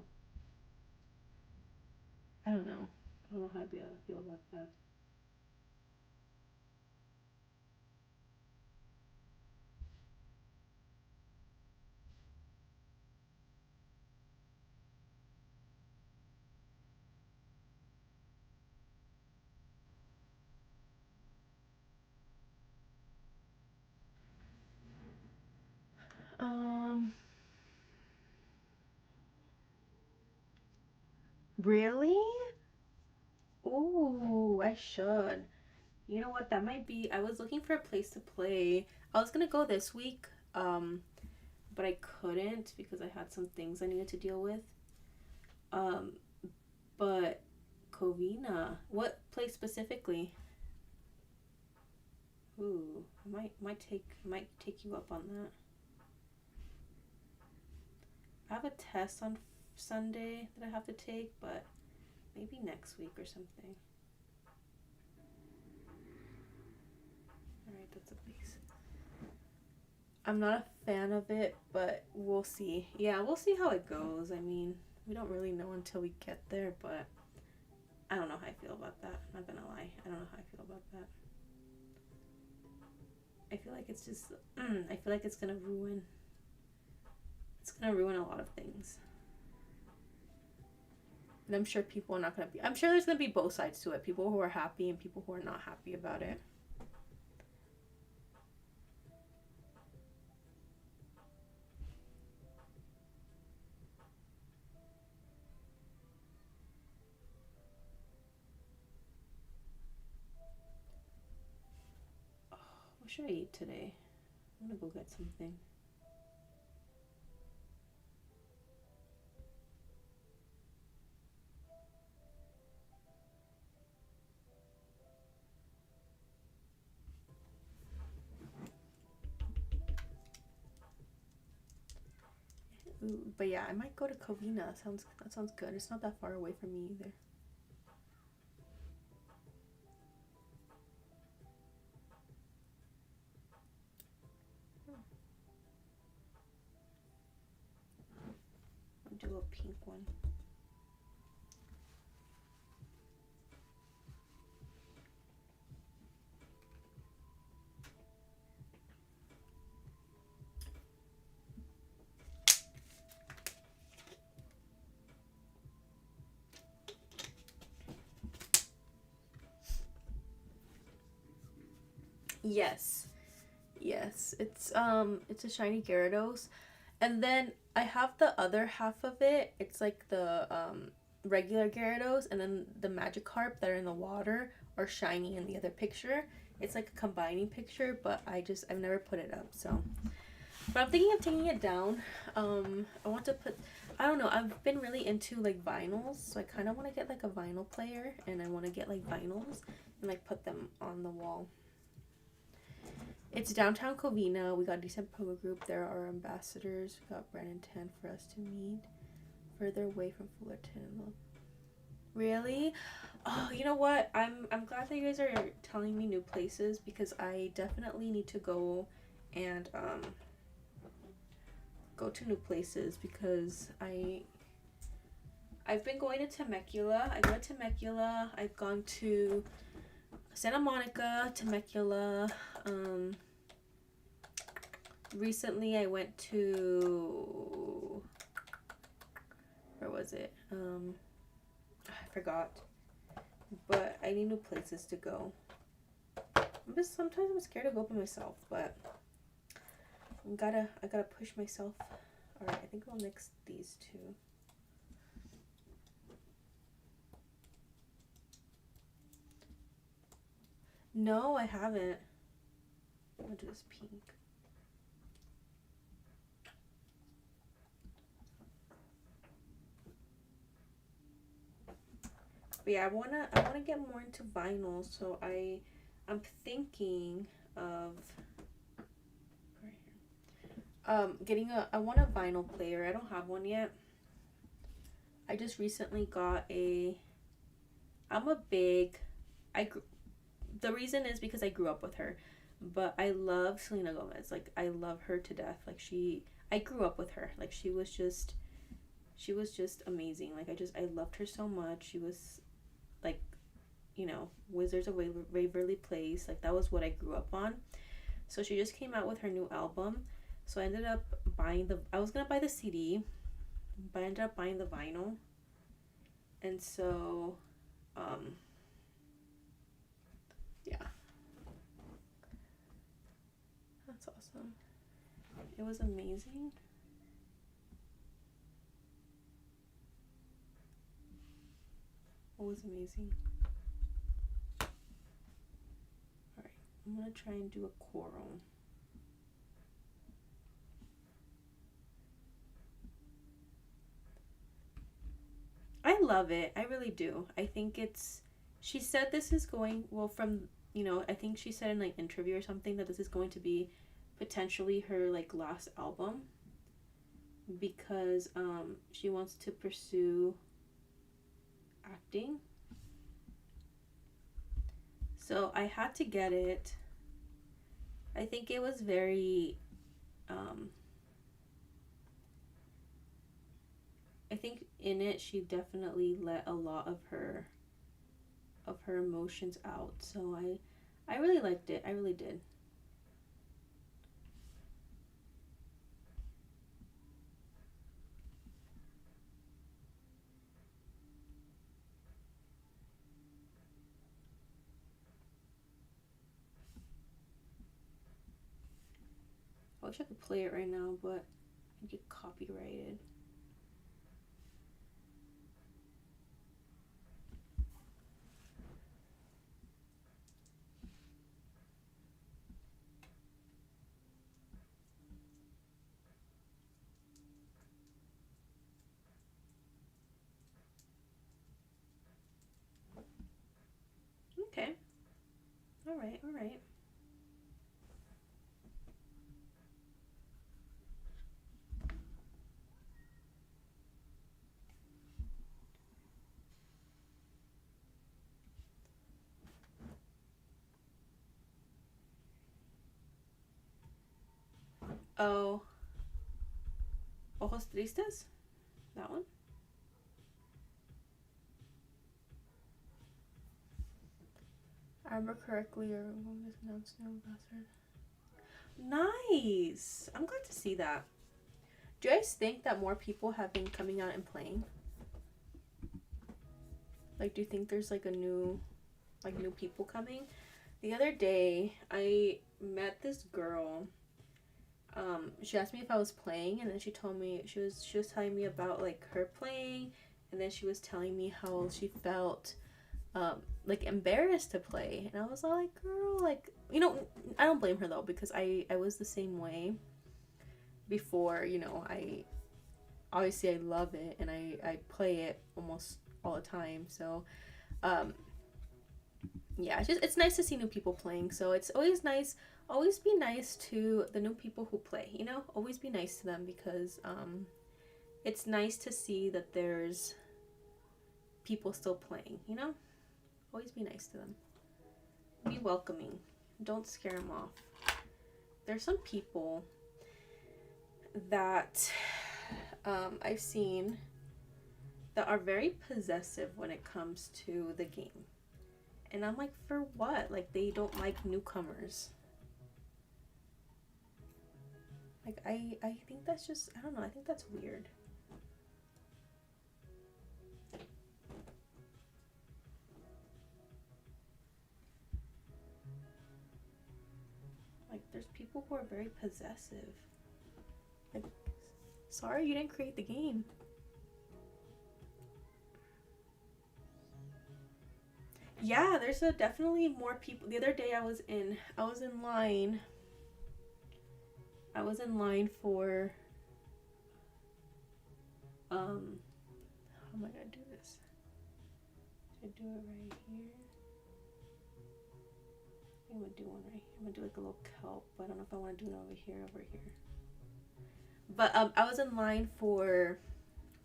I don't know. I don't know how I feel about that. Um, really? Ooh, I should. You know what? That might be. I was looking for a place to play. I was gonna go this week, but I couldn't because I had some things I needed to deal with. Um, but Covina, what place specifically? Ooh, I might take you up on that. I have a test on Sunday that I have to take, but maybe next week or something. All right, that's a base. I'm not a fan of it, but we'll see. Yeah, we'll see how it goes. I mean, we don't really know until we get there, but I don't know how I feel about that. I'm not gonna lie. I don't know how I feel about that. I feel like it's just, I feel like it's gonna ruin a lot of things. And I'm sure people are not gonna be, I'm sure there's gonna be both sides to it. People who are happy and people who are not happy about it. Oh, what should I eat today? I'm gonna go get something. Ooh, but yeah, I might go to Covina. That sounds good. It's not that far away from me either. I'll do a pink one. Yes. Yes. It's a shiny Gyarados. And then I have the other half of it. It's like the regular Gyarados and then the Magikarp that are in the water are shiny in the other picture. It's like a combining picture, but I've never put it up, so. But I'm thinking of taking it down. I want to put, I don't know, I've been really into like vinyls, so I kind of want to get like a vinyl player, and I want to get like vinyls and like put them on the wall. It's downtown Covina. We got a decent poker group. There are ambassadors. We got Brandon Tan for us to meet. Further away from Fullerton. Really? Oh, you know what? I'm glad that you guys are telling me new places, because I definitely need to go and go to new places, because I've been going to Temecula. I go to Temecula. I've gone to Santa Monica, Temecula. Recently I went to, where was it? I forgot. But I need new places to go. Sometimes I'm scared to go by myself, but I gotta push myself. Alright, I think I'll mix these two. No, I haven't. I'm gonna do this pink. But yeah, I wanna get more into vinyl, so I'm thinking of getting I want a vinyl player. I don't have one yet. I just recently got the reason is because I grew up with her, but I love Selena Gomez. Like, I love her to death. Like, I grew up with her. Like, she was just amazing. Like, I loved her so much. She was like, Wizards of Waverly Place. Like, that was what I grew up on. So she just came out with her new album. So I ended up buying I was gonna buy the CD, but I ended up buying the vinyl. And so, yeah. That's awesome. It was amazing. It was amazing. Alright, I'm gonna try and do a coral. I love it. I really do. I think she said this is going, well, from, I think she said in like interview or something that this is going to be potentially her like last album, because she wants to pursue acting. So I had to get it. I think it was very um I think in it she definitely let a lot of her emotions out. So I really liked it. I really did. I wish I could play it right now, but I get copyrighted. Okay. All right. All right. Oh, Ojos Tristes? That one? I remember correctly, or when was announced no bastard. Nice. I'm glad to see that. Do you guys think that more people have been coming out and playing? Like, do you think there's like new people coming? The other day, I met this girl. She asked me if I was playing, and then she told me she was telling me about like her playing, and then she was telling me how she felt like embarrassed to play, and I was all like, girl, like, I don't blame her though, because I was the same way before. I obviously I love it, and I play it almost all the time. So um yeah, it's nice to see new people playing. So it's always nice. Always be nice to the new people who play. Always be nice to them, because it's nice to see that there's people still playing. Always be nice to them. Be welcoming. Don't scare them off. There's some people that I've seen that are very possessive when it comes to the game. And I'm like, for what? Like, they don't like newcomers. Like, I think that's just, I don't know, I think that's weird. Like, there's people who are very possessive. Like, sorry you didn't create the game. Yeah, there's definitely more people. The other day I was in line. I was in line for how am I gonna do this? Should I do it right here? I'm gonna do one right here. I'm gonna do like a little kelp, but I don't know if I want to do it over here. But I was in line for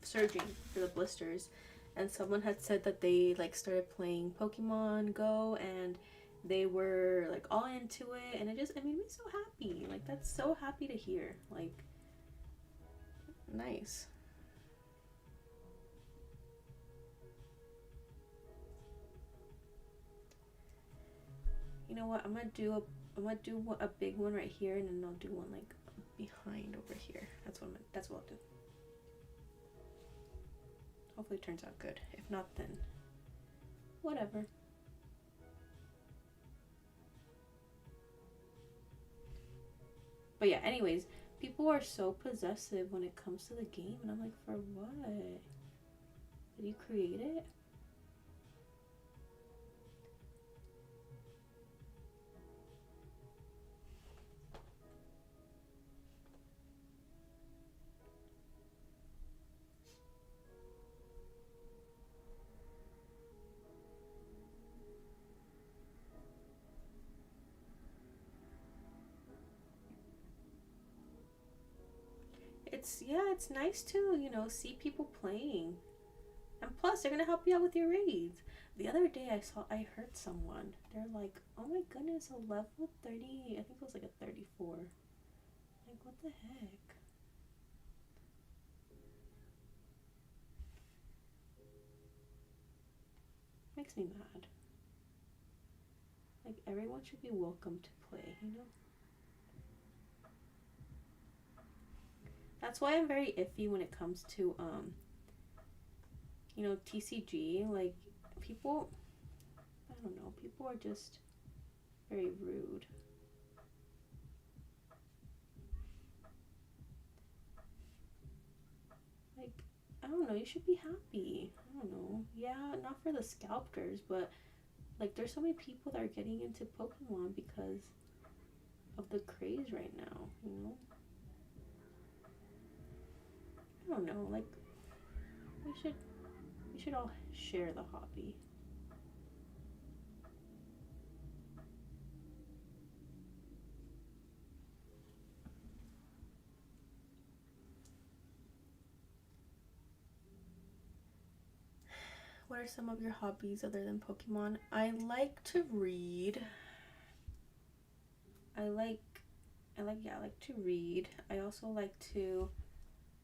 surging for the blisters, and someone had said that they like started playing Pokemon Go, and they were like all into it, and it made me so happy. Like, that's so happy to hear. Like, nice. You know what? I'm gonna do a big one right here, and then I'll do one like behind over here. That's what I'll do. Hopefully it turns out good. If not, then whatever. But yeah, anyways, people are so possessive when it comes to the game, and I'm like, for what? Did you create it? It's nice to see people playing, and plus they're gonna help you out with your raids. The other day I heard someone. They're like, "Oh my goodness, a level 30. I think it was like a 34." Like, what the heck? Makes me mad. Like, everyone should be welcome to play, you know? That's why I'm very iffy when it comes to TCG. Like, people, I don't know, people are just very rude. Like, I don't know, you should be happy. I don't know. Yeah, not for the scalpers, but like, there's so many people that are getting into Pokemon because of the craze right now, you know? I don't know, like, we should all share the hobby. What are some of your hobbies other than Pokemon? I like to read. I like to read. I also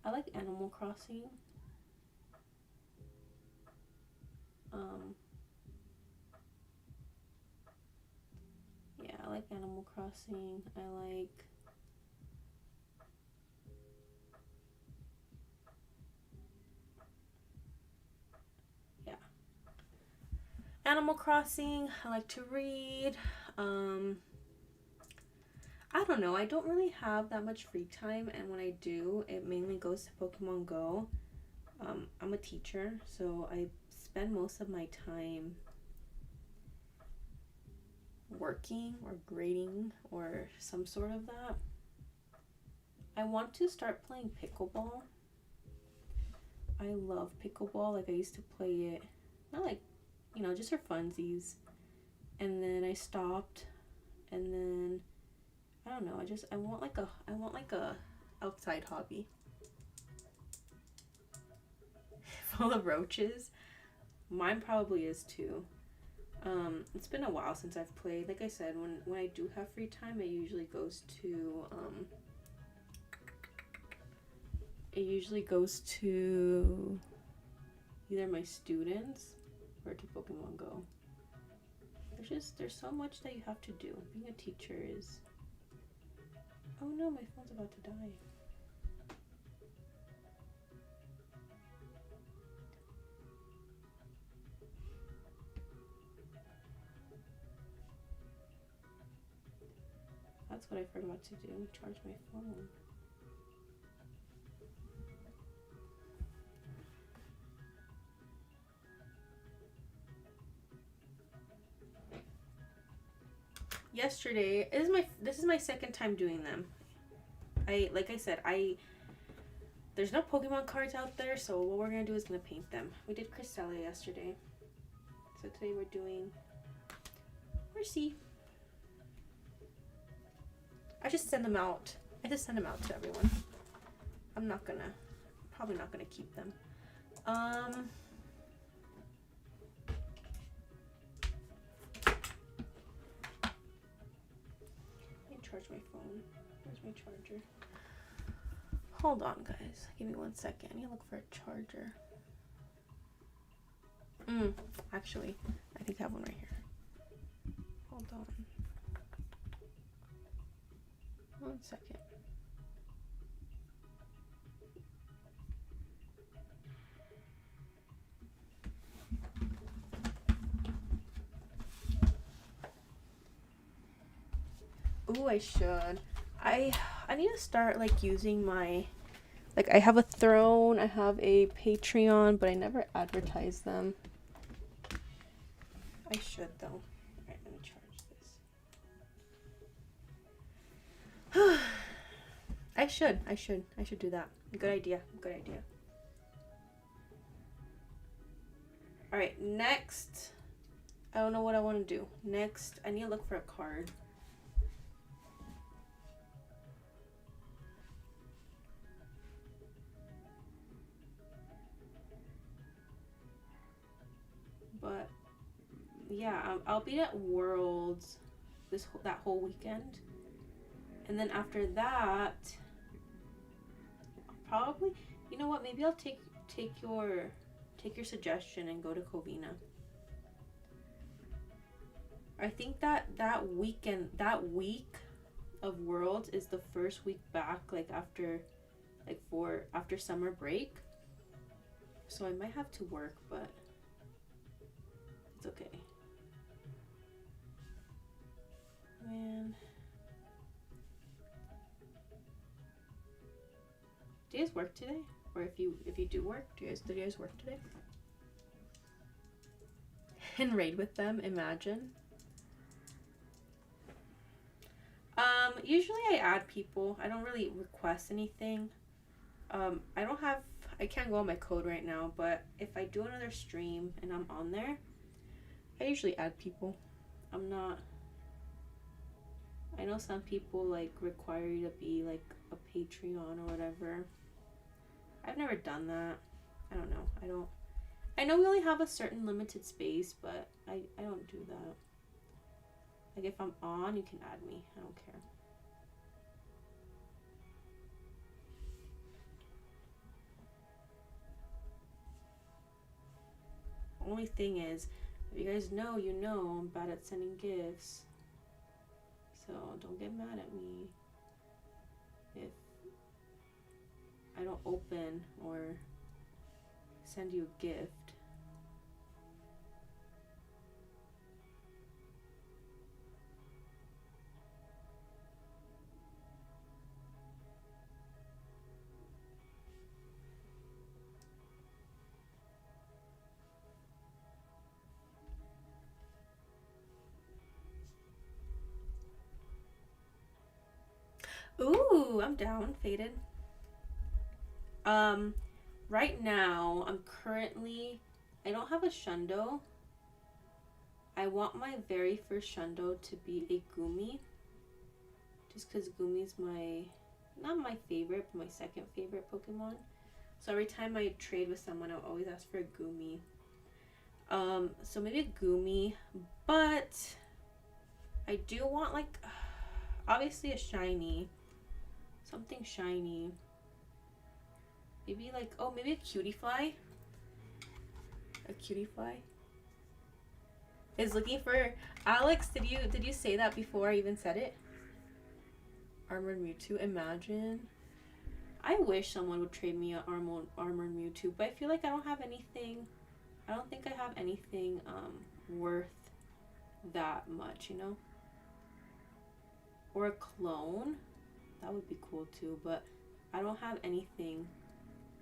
I like Animal Crossing. Yeah, I like Animal Crossing. Yeah. Animal Crossing. I like to read. I don't know. I don't really have that much free time, and when I do, it mainly goes to Pokemon Go. I'm a teacher, so I spend most of my time working or grading or some sort of that. I want to start playing pickleball. I love pickleball. Like, I used to play it, not like, just for funsies. And then I stopped, and then I don't know. I want like a outside hobby full of roaches. Mine probably is too. It's been a while since I've played. Like I said, when I do have free time, it usually goes to either my students or to Pokemon Go. There's so much that you have to do. Being a teacher is... Oh no, my phone's about to die. That's what I forgot to do. Charge my phone. Yesterday, this is my second time doing them. Like I said, there's no Pokemon cards out there, so what we're gonna do is gonna paint them. We did Crystalla yesterday, so today we're doing Mercy. I just send them out to everyone. I'm probably not gonna keep them. Let me charge my phone. Where's my charger? Hold on, guys. Give me 1 second. I need to look for a charger. Actually, I think I have one right here. Hold on. 1 second. Ooh, I should. I need to start like using my, like, I have a Throne, I have a Patreon, but I never advertise them. I should though. Alright, let me charge this. I should do that. Good idea. Alright, next. I don't know what I want to do. Next, I need to look for a card. But yeah, I'll be at Worlds that whole weekend, and then after that, probably, you know what? Maybe I'll take your suggestion and go to Covina. I think that week of Worlds is the first week back, like after summer break. So I might have to work, but it's okay. Man. Do you guys work today? Or if you do work, do you guys work today? And raid with them, imagine. Usually I add people. I don't really request anything. I can't go on my code right now, but if I do another stream and I'm on there, I usually add people. I'm not, I know some people like require you to be like a Patreon or whatever. I've never done that. I don't know. I know we only have a certain limited space, but I don't do that. Like if I'm on, you can add me. I don't care. Only thing is, if you guys know, you know I'm bad at sending gifts. So don't get mad at me if I don't open or send you a gift. Ooh, I'm down. Faded. Right now, I don't have a shundo. I want my very first shundo to be a Gumi. Just because Gumi's not my favorite, but my second favorite Pokemon. So every time I trade with someone, I'll always ask for a Gumi. So maybe a Gumi, but I do want like, obviously a shiny. Something shiny. Maybe like, maybe a cutie fly. A cutie fly is looking for Alex. Did you say that before I even said it? Armored Mewtwo. Imagine. I wish someone would trade me an armored Mewtwo, but I feel like I don't have anything. I don't think I have anything worth that much, you know. Or a clone. That would be cool too, but I don't have anything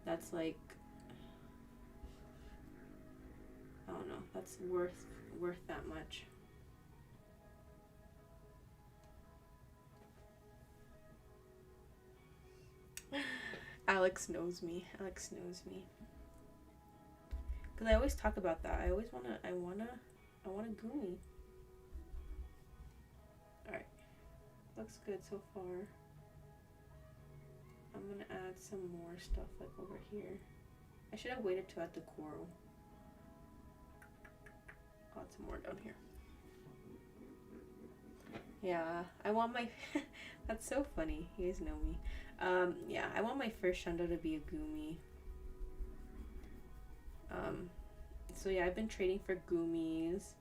that's like, I don't know, that's worth that much. Alex knows me. Cause I always talk about that. I want a Gumi. Alright. Looks good so far. I'm gonna add some more stuff like over here. I should have waited to add the coral. I'll add some more down here. Yeah, I want my that's so funny. You guys know me. Yeah, I want my first shundo to be a Gumi. So yeah, I've been trading for Gumis.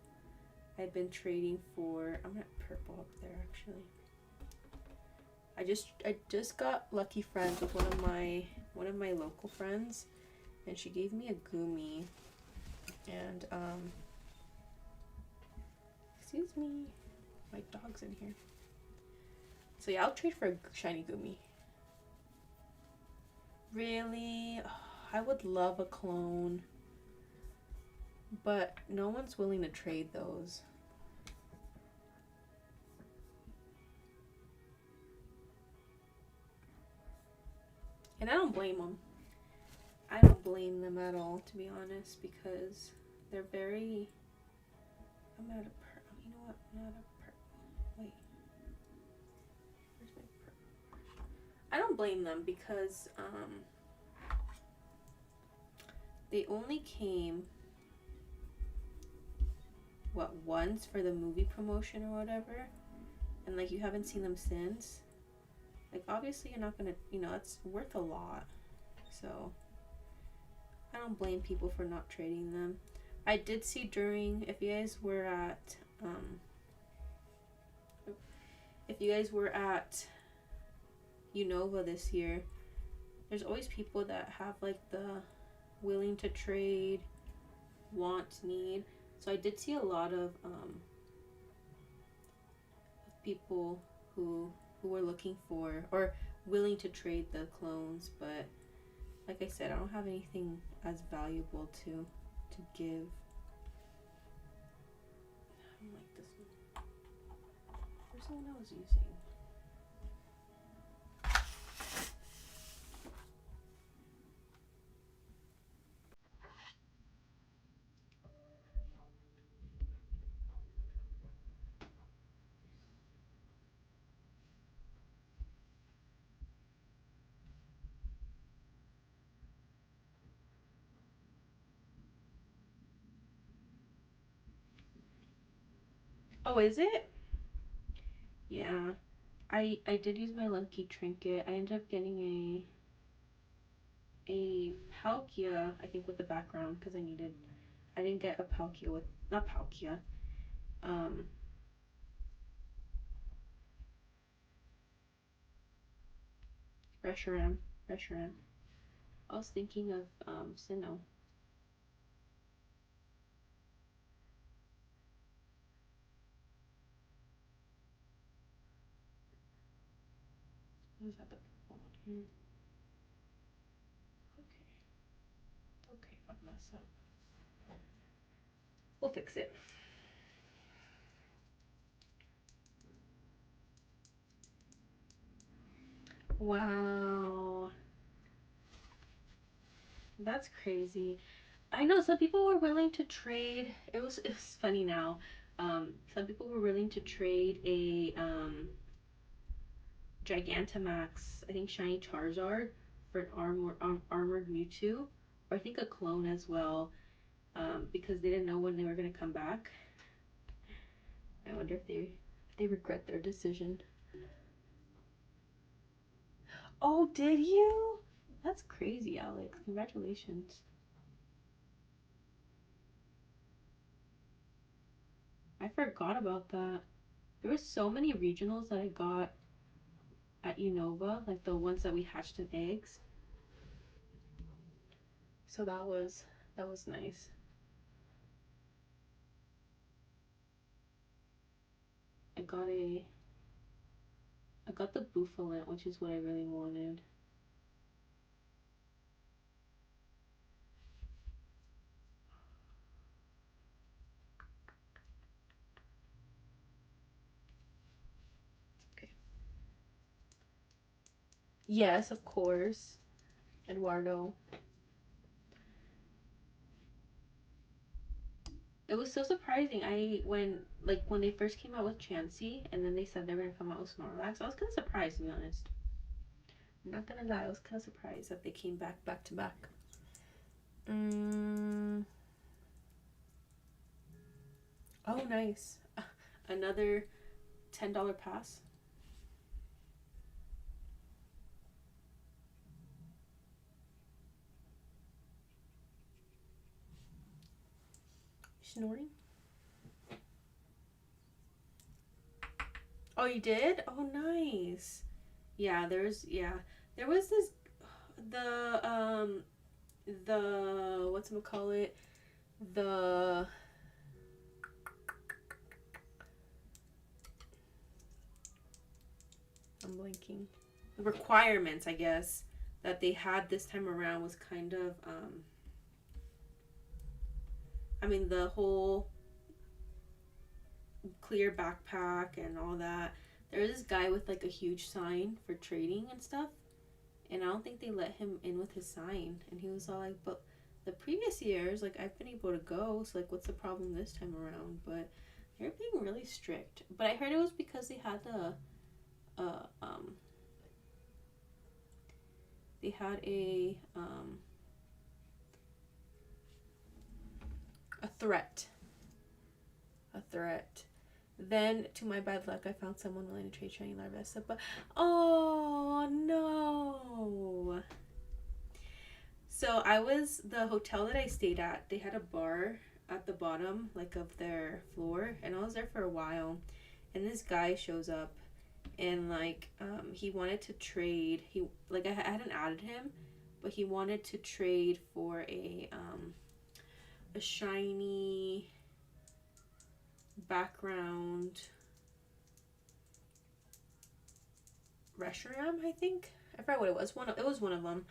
I've been trading for, I'm gonna purple up there actually. I just got lucky friends with one of my local friends, and she gave me a Gumi. And excuse me, my dog's in here. So yeah, I'll trade for a shiny Gumi. Really? Oh, I would love a clone, but no one's willing to trade those. And I don't blame them. I don't blame them at all, to be honest, because they're very... I'm out of purple. You know what? I'm out of purple. Wait. Where's my purple? I don't blame them because they only came once for the movie promotion or whatever, and like you haven't seen them since, like obviously you're not gonna, it's worth a lot. So I don't blame people for not trading them. I did see if you guys were at Unova this year, there's always people that have like the willing to trade, want, need. So I did see a lot of people who were looking for or willing to trade the clones, but like I said, I don't have anything as valuable to give. I don't like this one. There's the one I was using. Oh, is it? Yeah. I did use my lucky trinket. I ended up getting a Palkia, I think, with the background because I didn't get a Palkia with, not Palkia, um, Reshiram. Reshiram. I was thinking of Sinnoh. What is that? Okay. Okay, fuck mess up. We'll fix it. Wow. That's crazy. I know some people were willing to trade. It's funny now. Some people were willing to trade a Gigantamax, I think shiny Charizard for an armored Mewtwo, or I think a clone as well, because they didn't know when they were gonna come back. I wonder if they regret their decision. Oh, did you? That's crazy, Alex. Congratulations. I forgot about that. There were so many regionals that I got at Unova, like the ones that we hatched in eggs. So that was nice. I got a I got the Buffalant, which is what I really wanted. Okay. Yes, of course. Eduardo. It was so surprising. When they first came out with Chansey and then they said they were gonna come out with Snorlax, I was kinda surprised, to be honest. I'm not gonna lie, I was kinda surprised that they came back to back. Oh, nice. Another $10 pass. Snoring? Oh, you did? Oh, nice. Yeah, there was this the whatchamacallit, the I'm blanking. The requirements, I guess, that they had this time around was kind of I mean the whole clear backpack and all that. There was this guy with like a huge sign for trading and stuff, and I don't think they let him in with his sign. And he was all like, "But the previous years, like I've been able to go, so like what's the problem this time around?" But they're being really strict. But I heard it was because they had uh um they had a threat, threat. Then, to my bad luck, I found someone willing to trade shiny Larvesta, but oh no! So the hotel that I stayed at, they had a bar at the bottom, like, of their floor, and I was there for a while, and this guy shows up, and, like, he wanted to trade, I hadn't added him, but he wanted to trade for a shiny background Reshiram, I think. I forgot what it was. It was one of them.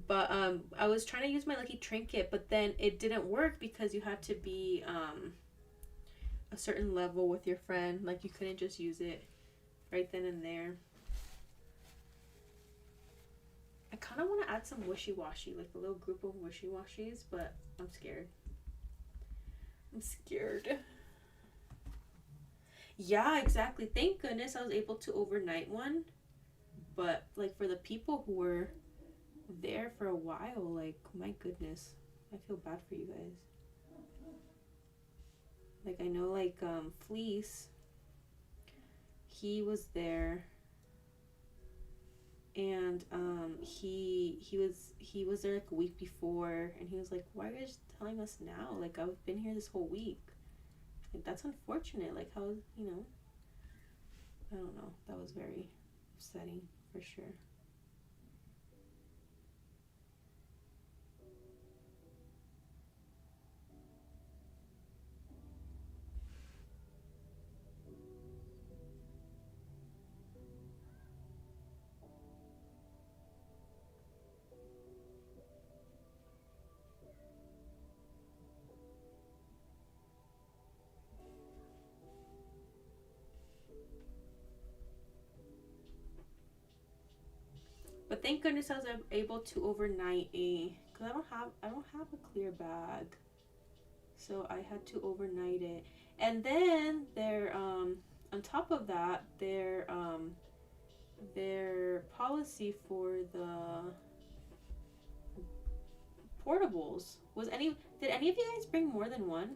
But I was trying to use my lucky trinket, but then it didn't work because you had to be a certain level with your friend. Like, you couldn't just use it right then and there. I kind of want to add some wishy-washy, like a little group of wishy-washies, but I'm scared. I'm scared. Yeah, exactly. Thank goodness I was able to overnight one. But, like, for the people who were there for a while, like, my goodness. I feel bad for you guys. Like, I know, like, Fleece, he was there. And he was there like a week before, and he was like, why are you guys telling us now? Like, I've been here this whole week. Like, that's unfortunate. Like, how, you know, I don't know. That was very upsetting for sure. But thank goodness I was able to overnight cause I don't have a clear bag, so I had to overnight it. And then on top of that, their policy for the portables did any of you guys bring more than one?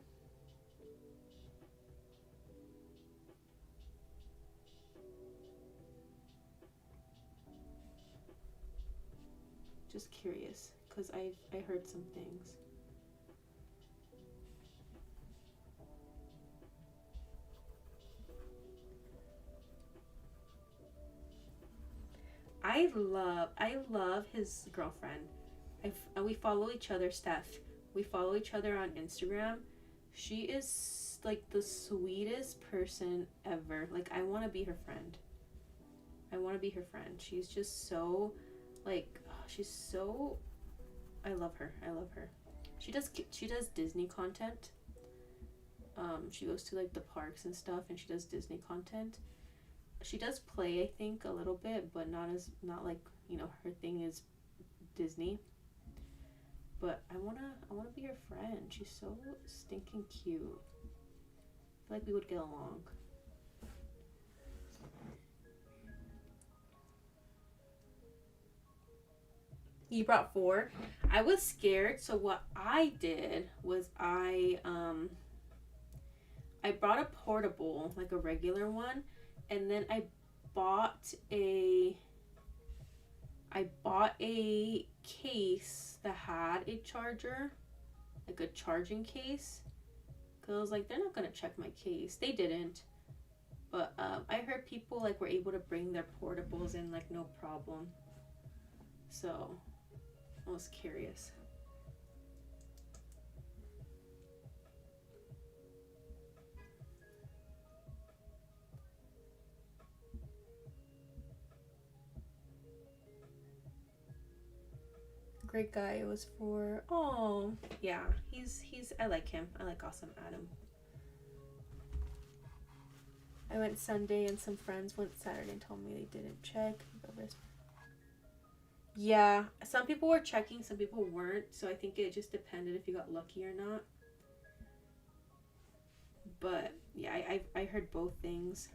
Just curious, because I heard some things. I love his girlfriend. We follow each other, Steph. We follow each other on Instagram. She is like the sweetest person ever. Like, I want to be her friend. I want to be her friend. She's just so, like, she's so. I love her. I love her. She does Disney content. She goes to, like, the parks and stuff, and she does Disney content. She does play, I think, a little bit, but not like, you know, her thing is Disney. But I wanna be her friend. She's so stinking cute. I feel like we would get along. You brought 4. I was scared, so what I did was I brought a portable, like a regular one, and then I bought a case that had a charger, like a charging case. Cause I was like, they're not gonna check my case. They didn't, but I heard people, like, were able to bring their portables in, like, no problem. So I was curious. Great guy. It was for, oh yeah, he's I like him. I like Awesome Adam. I went Sunday and some friends went Saturday and told me they didn't check. Yeah, some people were checking, some people weren't, so I think it just depended if you got lucky or not. But yeah, I heard both things.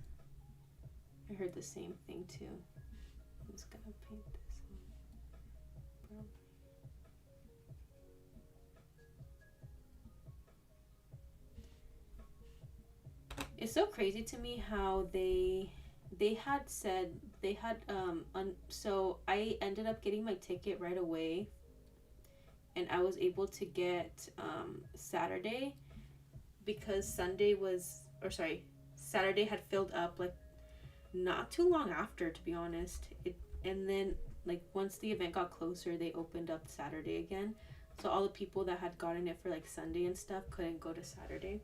I heard the same thing too. I'm just gonna paint this one. It's so crazy to me how they had said they had so I ended up getting my ticket right away, and I was able to get Saturday, because Sunday was, or sorry, Saturday had filled up like not too long after, to be honest. It, and then like once the event got closer, they opened up Saturday again. So all the people that had gotten it for like Sunday and stuff couldn't go to Saturday.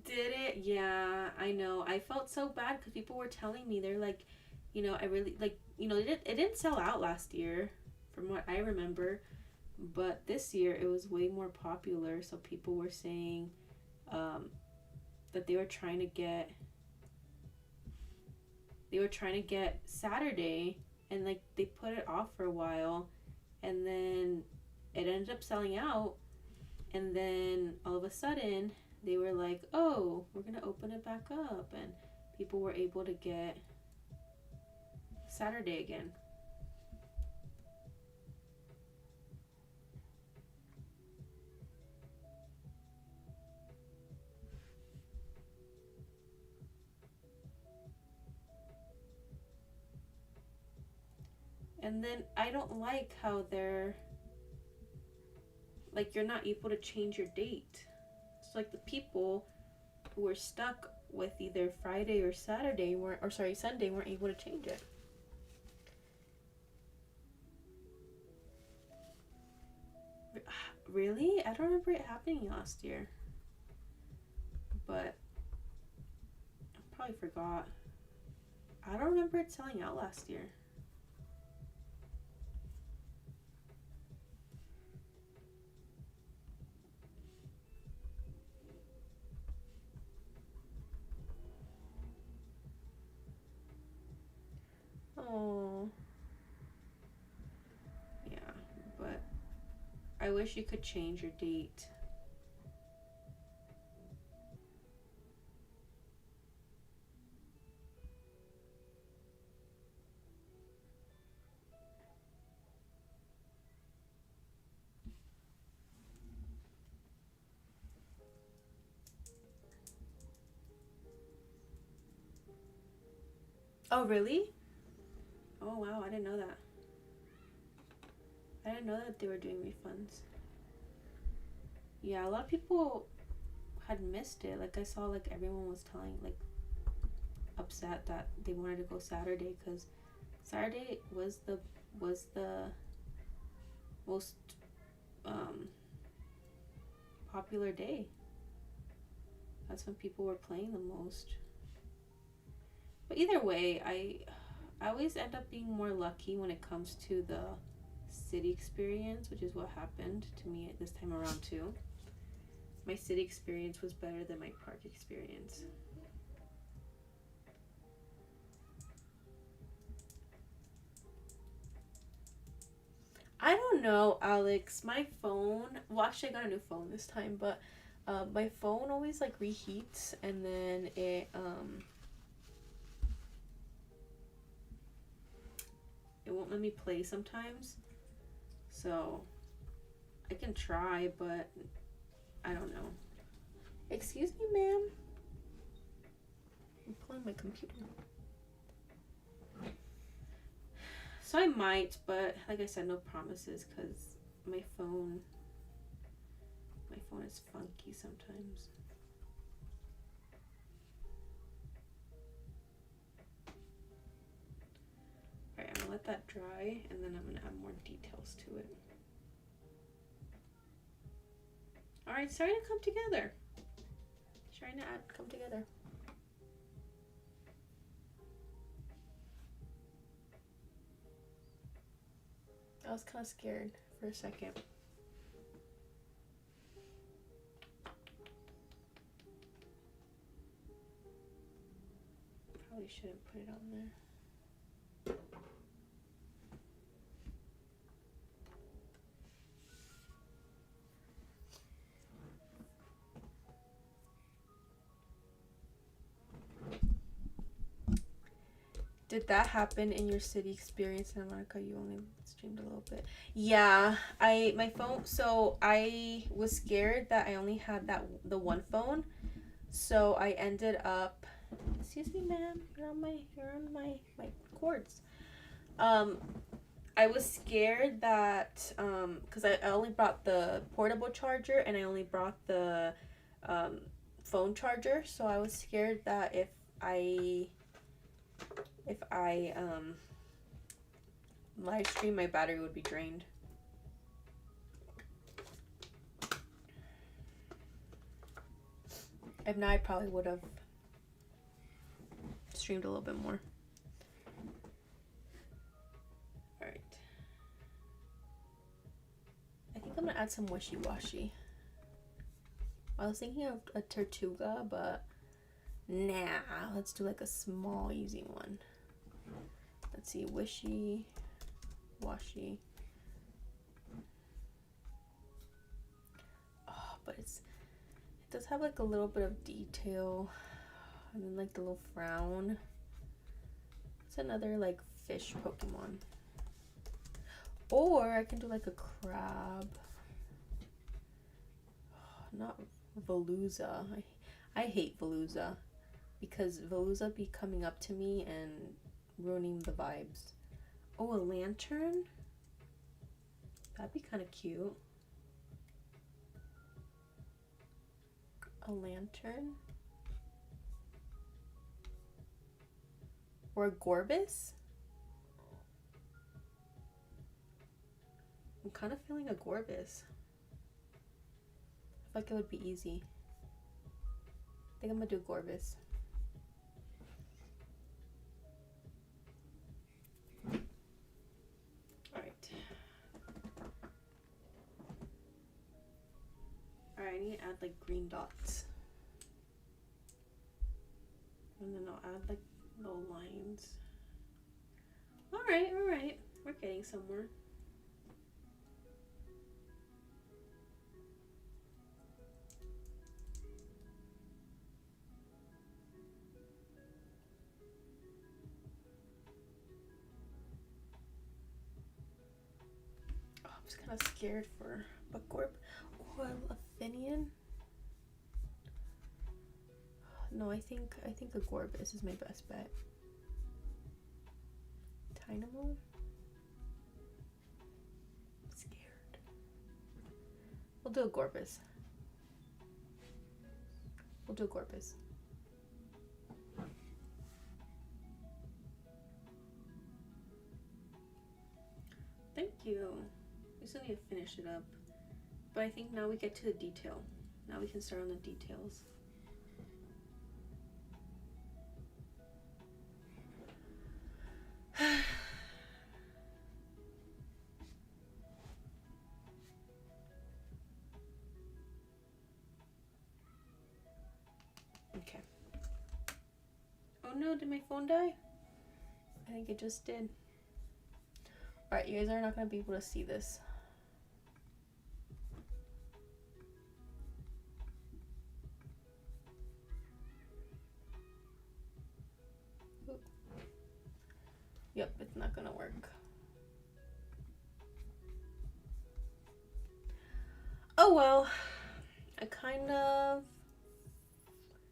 Did it? Yeah, I know. I felt so bad because people were telling me, they're like, I really like, it didn't sell out last year, from what I remember, but this year it was way more popular. So people were saying, um, that they were trying to get Saturday, and like they put it off for a while, and then it ended up selling out, and then all of a sudden they were like, "Oh, we're going to open it back up." And people were able to get Saturday again. And then I don't like how they're like, you're not able to change your date. So like the people who were stuck with either Friday or Saturday weren't, or sorry, Sunday, weren't able to change it. Really? I don't remember it happening last year. But I probably forgot. I don't remember it selling out last year. Oh. Yeah, but I wish you could change your date. Oh, really? Oh, wow, I didn't know that. I didn't know that they were doing refunds. Yeah, a lot of people had missed it. Like I saw, like everyone was telling, like upset that they wanted to go Saturday, because Saturday was the most um, popular day. That's when people were playing the most. But either way, I always end up being more lucky when it comes to the city experience, which is what happened to me this time around too. My city experience was better than my park experience. I don't know, Alex. My phone. Well, actually, I got a new phone this time, but my phone always like reheats, and then it won't let me play sometimes. So I can try, but I don't know. Excuse me, ma'am. I'm pulling my computer. So I might, but like I said, no promises, because my phone is funky sometimes. Alright, I'm gonna let that dry, and then I'm gonna add more details to it. Alright, starting to come together. Trying to come together. I was kind of scared for a second. Probably shouldn't put it on there. Did that happen in your city experience in America? You only streamed a little bit. Yeah, my phone. So I was scared that I only had the one phone. So I ended up. Excuse me, ma'am. You're on my cords. Um, I was scared that because I only brought the portable charger and I only brought the um phone charger. So I was scared that if I live stream, my battery would be drained. If not, I probably would have streamed a little bit more. Alright. I think I'm gonna add some wishy-washy. I was thinking of a Tortuga, but nah, let's do like a small, easy one. Let's see, wishy-washy. Oh, but it does have like a little bit of detail. And then like the little frown. It's another like fish Pokemon. Or I can do like a crab. Not Veluza. I hate Veluza. Because Veluza be coming up to me and ruining the vibes. Oh, a lantern? That'd be kind of cute. A lantern? Or a Gorbis? I'm kind of feeling a Gorbis. I feel like it would be easy. I think I'm gonna do Gorbis. Alright. Alright, I need to add like green dots. And then I'll add like little lines. Alright, alright. We're getting somewhere. Oh, I'm just kind of scared for Buckcorp. Oh, a Finian? No, I think a Gorbis is my best bet. Dynamo? I'm scared. We'll do a Gorbis. We'll do a Gorbis. Thank you. We still need to finish it up. But I think now we get to the detail. Now we can start on the details. Okay. Oh no, did my phone die? I think it just did. Alright, you guys are not going to be able to see this. Oop. Yep, it's not going to work. Oh well. I kind of...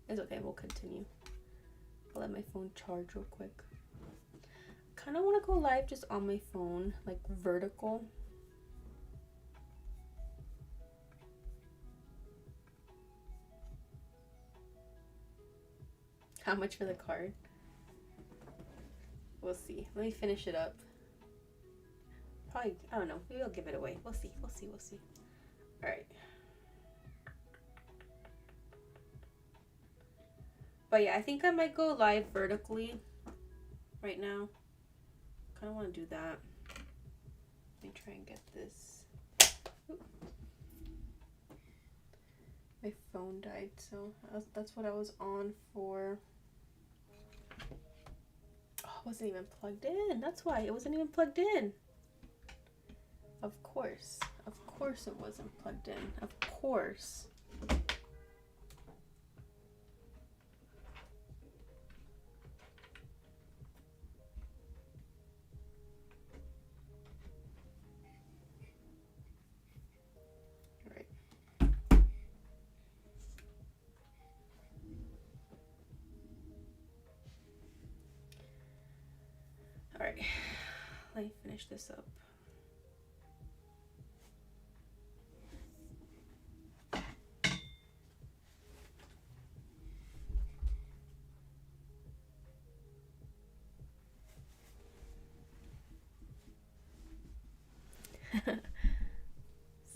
It's okay, we'll continue. I'll let my phone charge real quick. Kind of want to go live just on my phone, like vertical. How much for the card? We'll see. Let me finish it up. Probably, I don't know. Maybe I'll give it away. We'll see. We'll see. We'll see. All right. But yeah, I think I might go live vertically right now. Kind of want to do that. Let me try and get this. Oop. My phone died, so that's what I was on for. it wasn't even plugged in. That's why it wasn't even plugged in. Of course it wasn't plugged in. Of course. Alright, let me finish this up.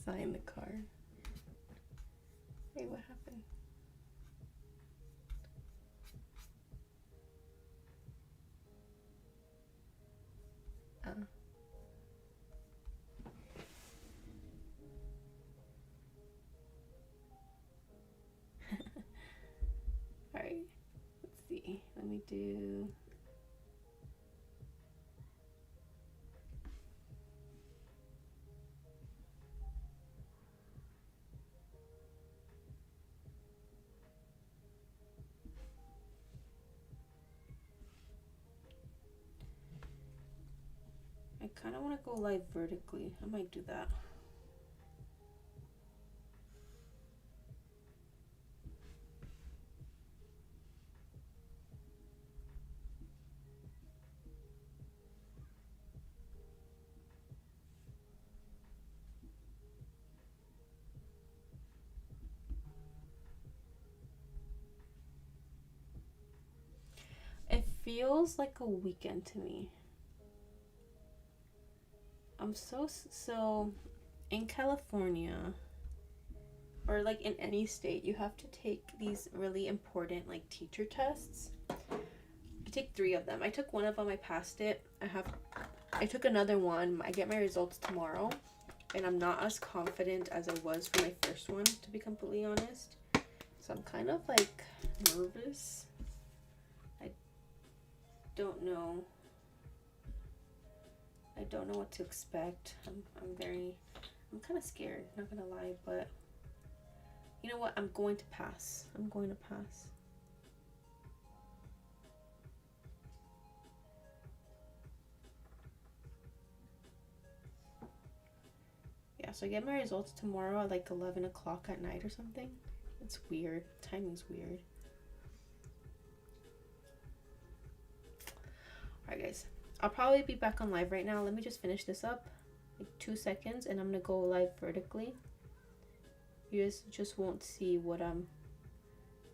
Sign the card. Hey, what happened? Alright, let's see. Let me do. I kind of want to go live vertically. I might do that. It feels like a weekend to me. I'm so in California, or like in any state, you have to take these really important like teacher tests. I take 3 of them. I took 1 of them, I passed it. I took another one. I get my results tomorrow, and I'm not as confident as I was for my first one, to be completely honest. So I'm kind of like nervous. I don't know what to expect. I'm kind of scared, not gonna lie, but you know what? I'm going to pass. Yeah, so I get my results tomorrow at like 11 o'clock at night or something. It's weird. Timing's weird. Alright, guys. I'll probably be back on live right now. Let me just finish this up. Like 2 seconds, and I'm gonna go live vertically. You guys just won't see what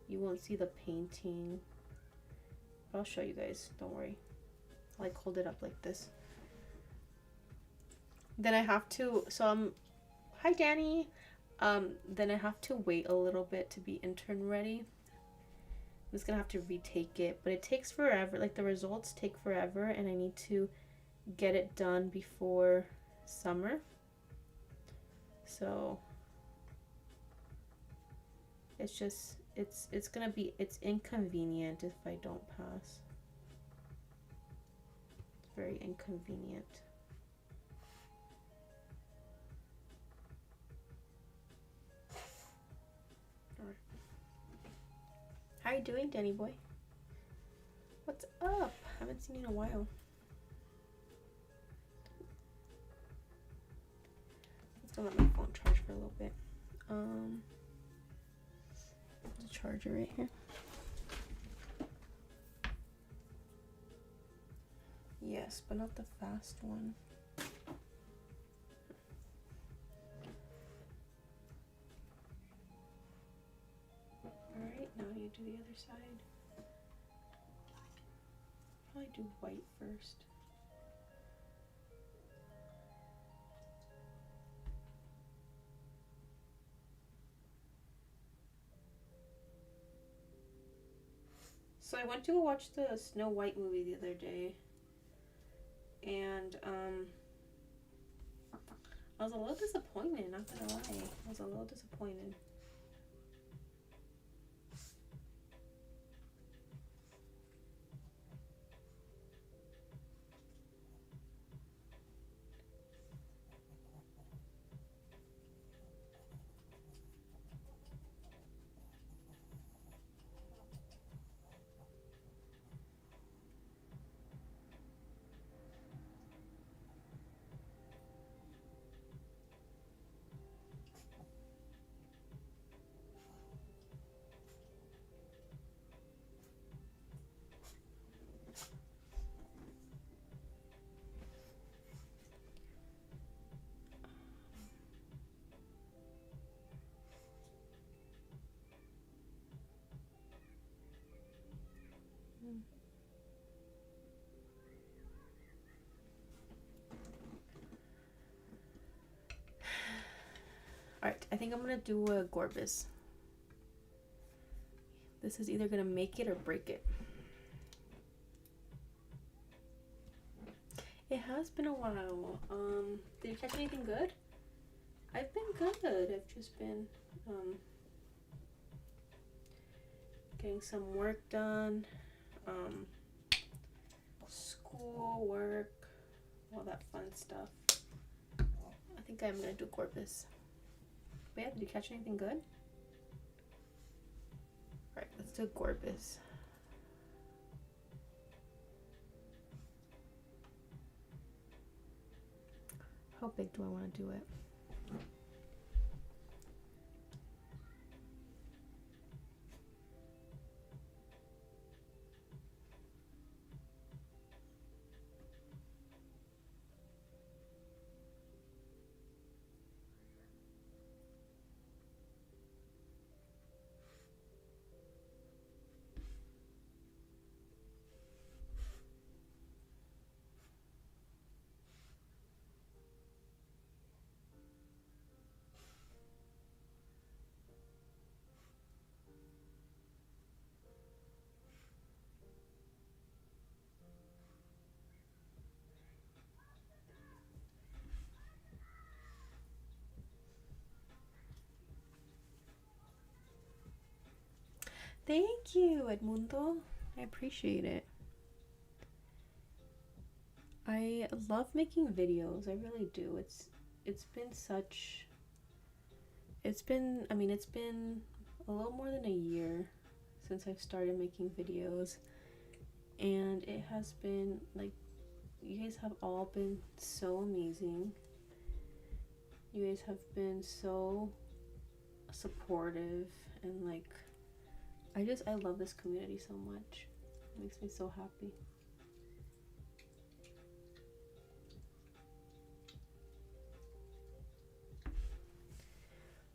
you won't see the painting. But I'll show you guys. Don't worry. I'll like hold it up like this. Then I have to, hi Danny. Then I have to wait a little bit to be intern ready. I'm just gonna have to retake it, but it takes forever. Like the results take forever, and I need to get it done before summer. So it's just it's inconvenient if I don't pass. It's very inconvenient. How are you doing, Danny boy? What's up? Haven't seen you in a while. Let's go let my phone charge for a little bit. There's a charger right here. Yes, but not the fast one. Alright, now you do the other side. Probably do white first. So I went to go watch the Snow White movie the other day, and I was a little disappointed, not gonna lie. I was a little disappointed. Alright, I think I'm gonna do a Gorbis. This is either gonna make it or break it. It has been a while. Did you catch anything good? I've been good. I've just been getting some work done. School, work, all that fun stuff. I think I'm gonna do Corpus. But yeah, did you catch anything good? Alright, let's do Corpus. How big do I want to do it? Thank you, Edmundo. I appreciate it. I love making videos. I really do. It's been such. It's been a little more than a year since I've started making videos, and it has been like, you guys have all been so amazing. You guys have been so supportive, and like, I love this community so much. It makes me so happy.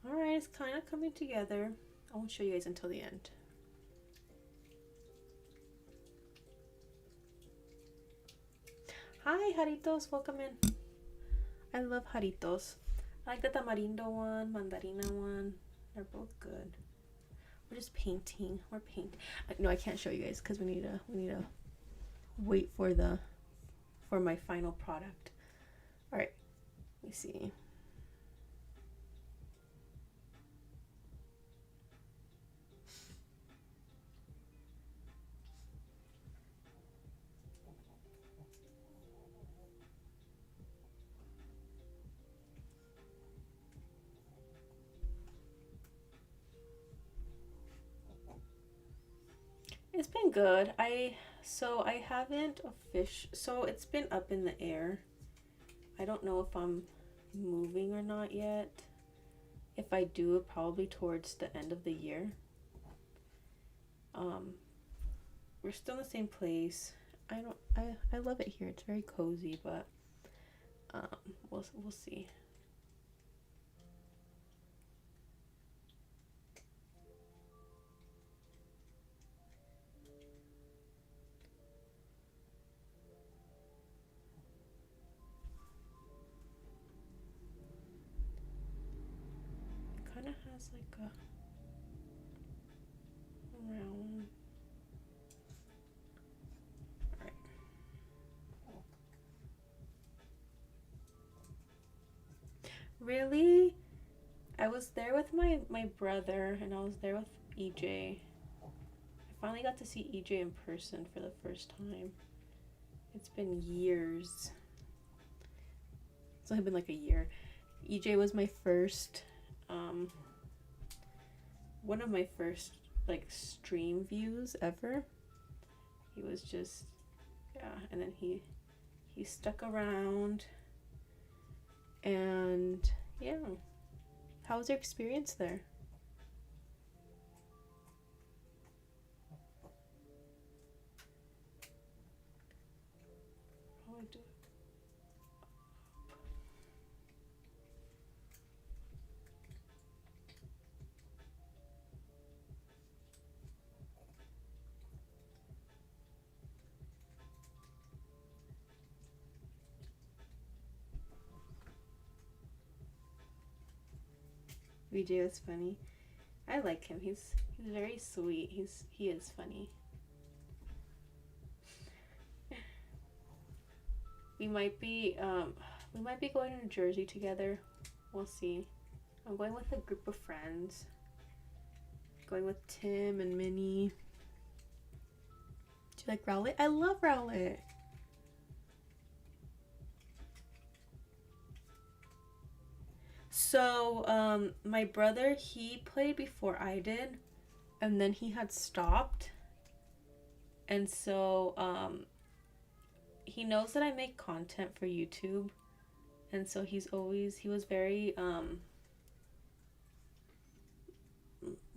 Alright, it's kind of coming together. I won't show you guys until the end. Hi, Jaritos. Welcome in. I love Jaritos. I like the tamarindo one, mandarina one. They're both good. We're just painting. We're painting. No, I can't show you guys because we need to wait for my final product. All right. Let me see. It's been good. I haven't so it's been up in the air. I don't know if I'm moving or not yet. If I do, probably towards the end of the year. We're still in the same place. I love it here. It's very cozy, but we'll see. Kind of has like a round. All right. Really? I was there with my brother, and I was there with EJ. I finally got to see EJ in person for the first time. It's been years. It's only been like a year. EJ was my first one of my first like stream views ever. He was just, yeah, and then he stuck around, and yeah. How was your experience there? Probably do. We do. It's funny. I like him. He's very sweet. He is funny. We might be going to New Jersey together. We'll see. I'm going with a group of friends. Going with Tim and Minnie. Do you like Rowlet? I love Rowlet. So, my brother, he played before I did, and then he had stopped. And so, he knows that I make content for YouTube. And so he was very,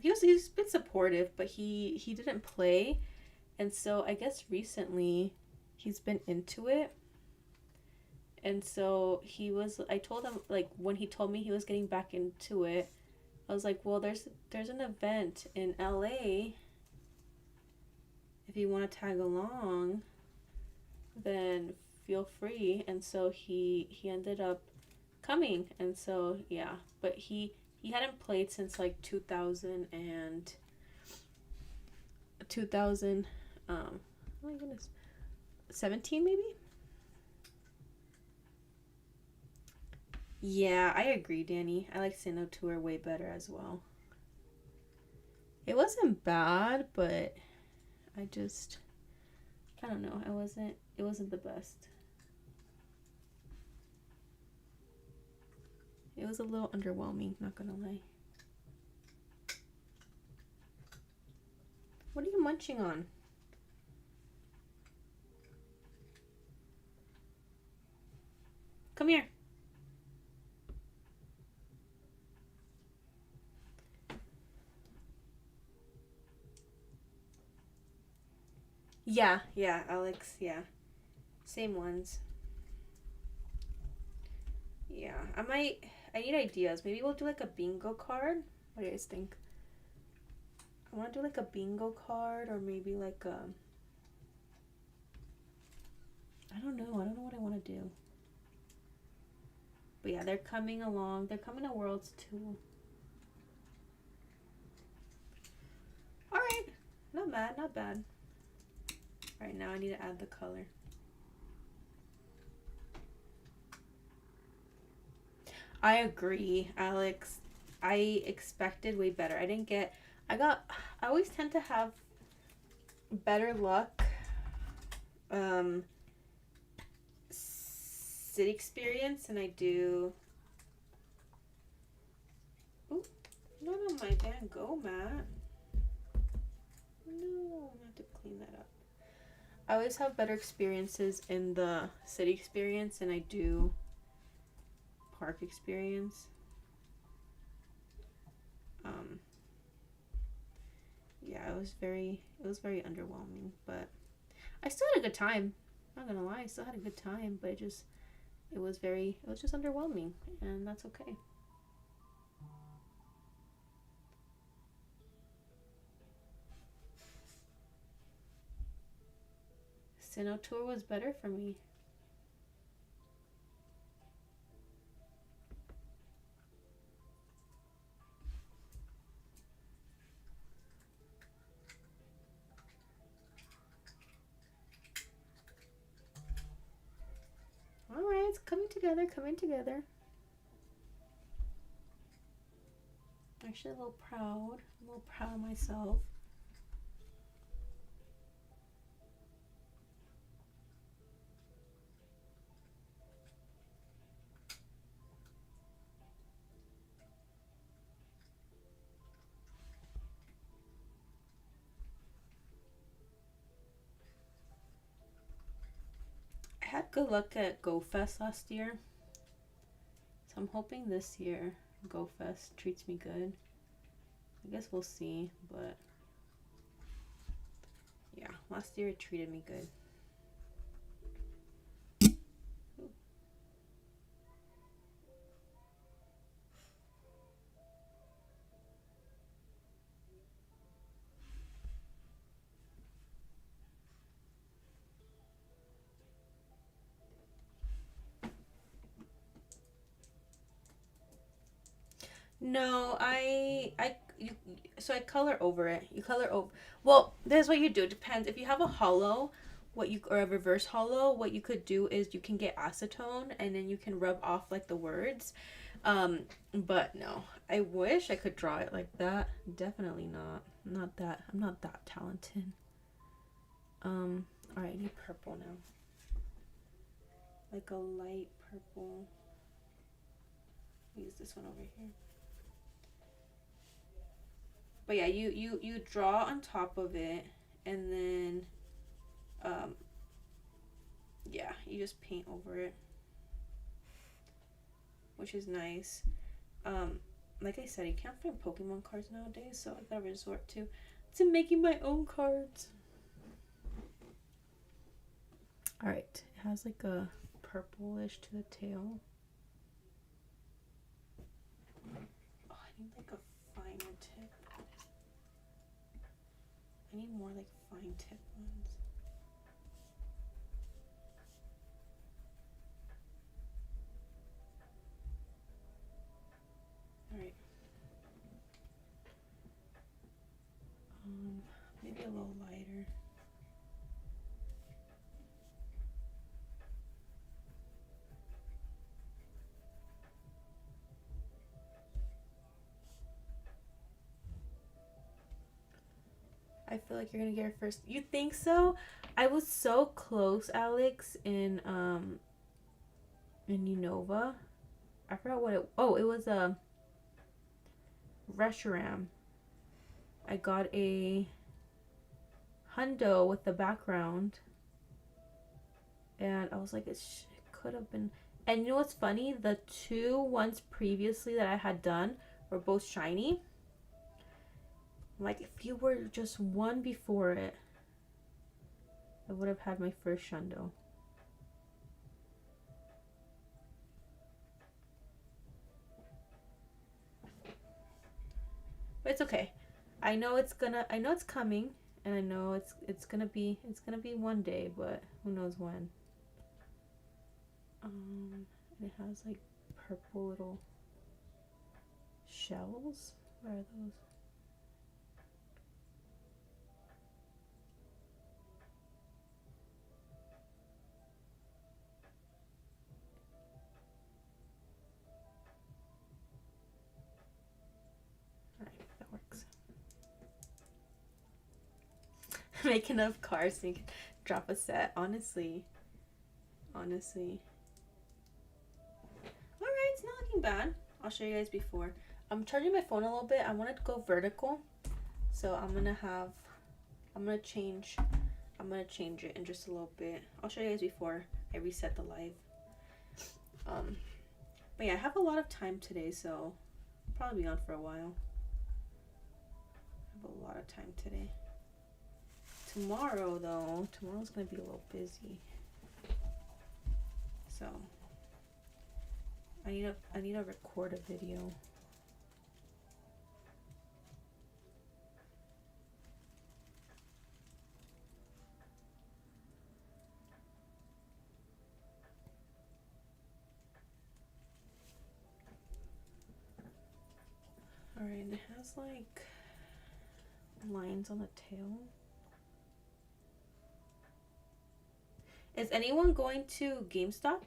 he's been supportive, but he didn't play. And so I guess recently he's been into it. And so I told him, like, when he told me he was getting back into it, I was like, well, there's an event in LA. If you want to tag along, then feel free. And so he ended up coming. And so, yeah, but he hadn't played since like 2000 oh my goodness, 17 maybe. Yeah, I agree, Danny. I like Sinnoh Tour way better as well. It wasn't bad, but I don't know. It wasn't the best. It was a little underwhelming, not gonna lie. What are you munching on? Come here. Yeah, Alex, yeah. Same ones. Yeah, I need ideas. Maybe we'll do like a bingo card. What do you guys think? I want to do like a bingo card, or maybe like I don't know what I want to do. But yeah, they're coming along. They're coming to Worlds too. Alright. Not bad, not bad. Alright, now I need to add the color. I agree, Alex. I expected way better. I always tend to have better luck city experience than I do. Ooh, not on my Van Gogh mat. No, I'm gonna have to clean that up. I always have better experiences in the city experience than I do park experience. Yeah, it was very underwhelming, but I still had a good time. Not gonna lie, I still had a good time, but it was just underwhelming, and that's okay. Sinnoh Tour was better for me. Alright, it's coming together. I'm actually a little proud of myself. I had good luck at Go Fest last year, so I'm hoping this year Go Fest treats me good. I guess we'll see, but yeah, last year it treated me good. No, so I color over it. You color over. Well, this is what you do. It depends. If you have a hollow, or a reverse hollow, what you could do is you can get acetone and then you can rub off like the words. Um, but no, I wish I could draw it like that. Definitely not. Not that. I'm not that talented. All right, I need purple now. Like a light purple. Use this one over here. But yeah, you draw on top of it, and then yeah, you just paint over it, which is nice. Like I said, you can't find Pokemon cards nowadays, so I gotta resort to making my own cards. All right, it has like a purplish to the tail. Oh, I need like a finer tip. I need more like fine tip ones. Alright. Maybe a little lighter. I feel like you're gonna get it first. You think so? I was so close, Alex, in Unova. I forgot what it. Oh, it was a Reshiram. I got a hundo with the background, and I was like, it could have been. And you know what's funny? The two ones previously that I had done were both shiny. Like, if you were just one before it, I would have had my first Shundo. But it's okay. I know it's coming, and I know it's gonna be one day, but who knows when. It has like purple little shells. Where are those? Alright, that works. Make enough cars so you can drop a set. Honestly. Alright, it's not looking bad. I'll show you guys before. I'm charging my phone a little bit. I want it to go vertical. So I'm gonna change it in just a little bit. I'll show you guys before I reset the live. But yeah, I have a lot of time today, so I'll probably be on for a while. I have a lot of time today. Tomorrow's gonna be a little busy. So I need to record a video. Alright, it has like lines on the tail. Is anyone going to GameStop?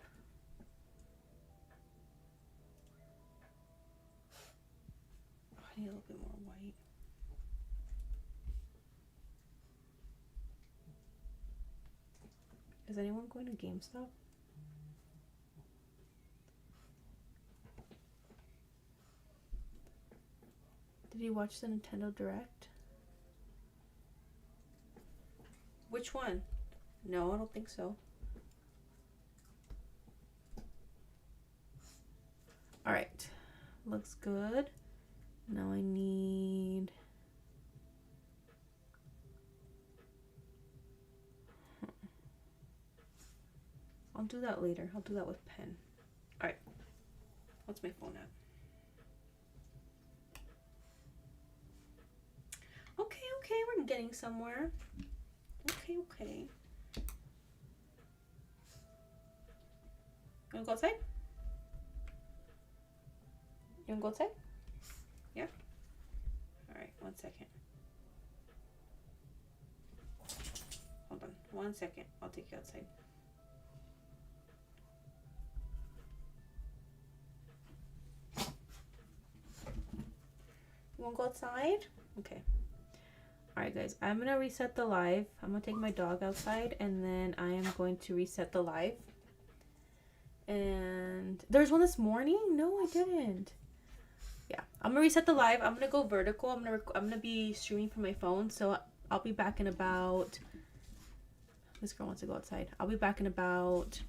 Oh, I need a little bit more white. Is anyone going to GameStop? Did you watch the Nintendo Direct? Which one? No, I don't think so. Alright. Looks good. Now I need... I'll do that later. I'll do that with pen. Alright. What's my phone at? Okay, we're getting somewhere. Okay. You wanna go outside? You wanna go outside? Yeah? Alright, 1 second. Hold on. 1 second. I'll take you outside. You wanna go outside? Okay. Alright guys, I'm gonna reset the live. I'm gonna take my dog outside and then I am going to reset the live. And there's one this morning? No, I didn't. Yeah, I'm gonna reset the live. I'm gonna go vertical. I'm gonna be streaming from my phone, so I'll be back in about. This girl wants to go outside. I'll be back in about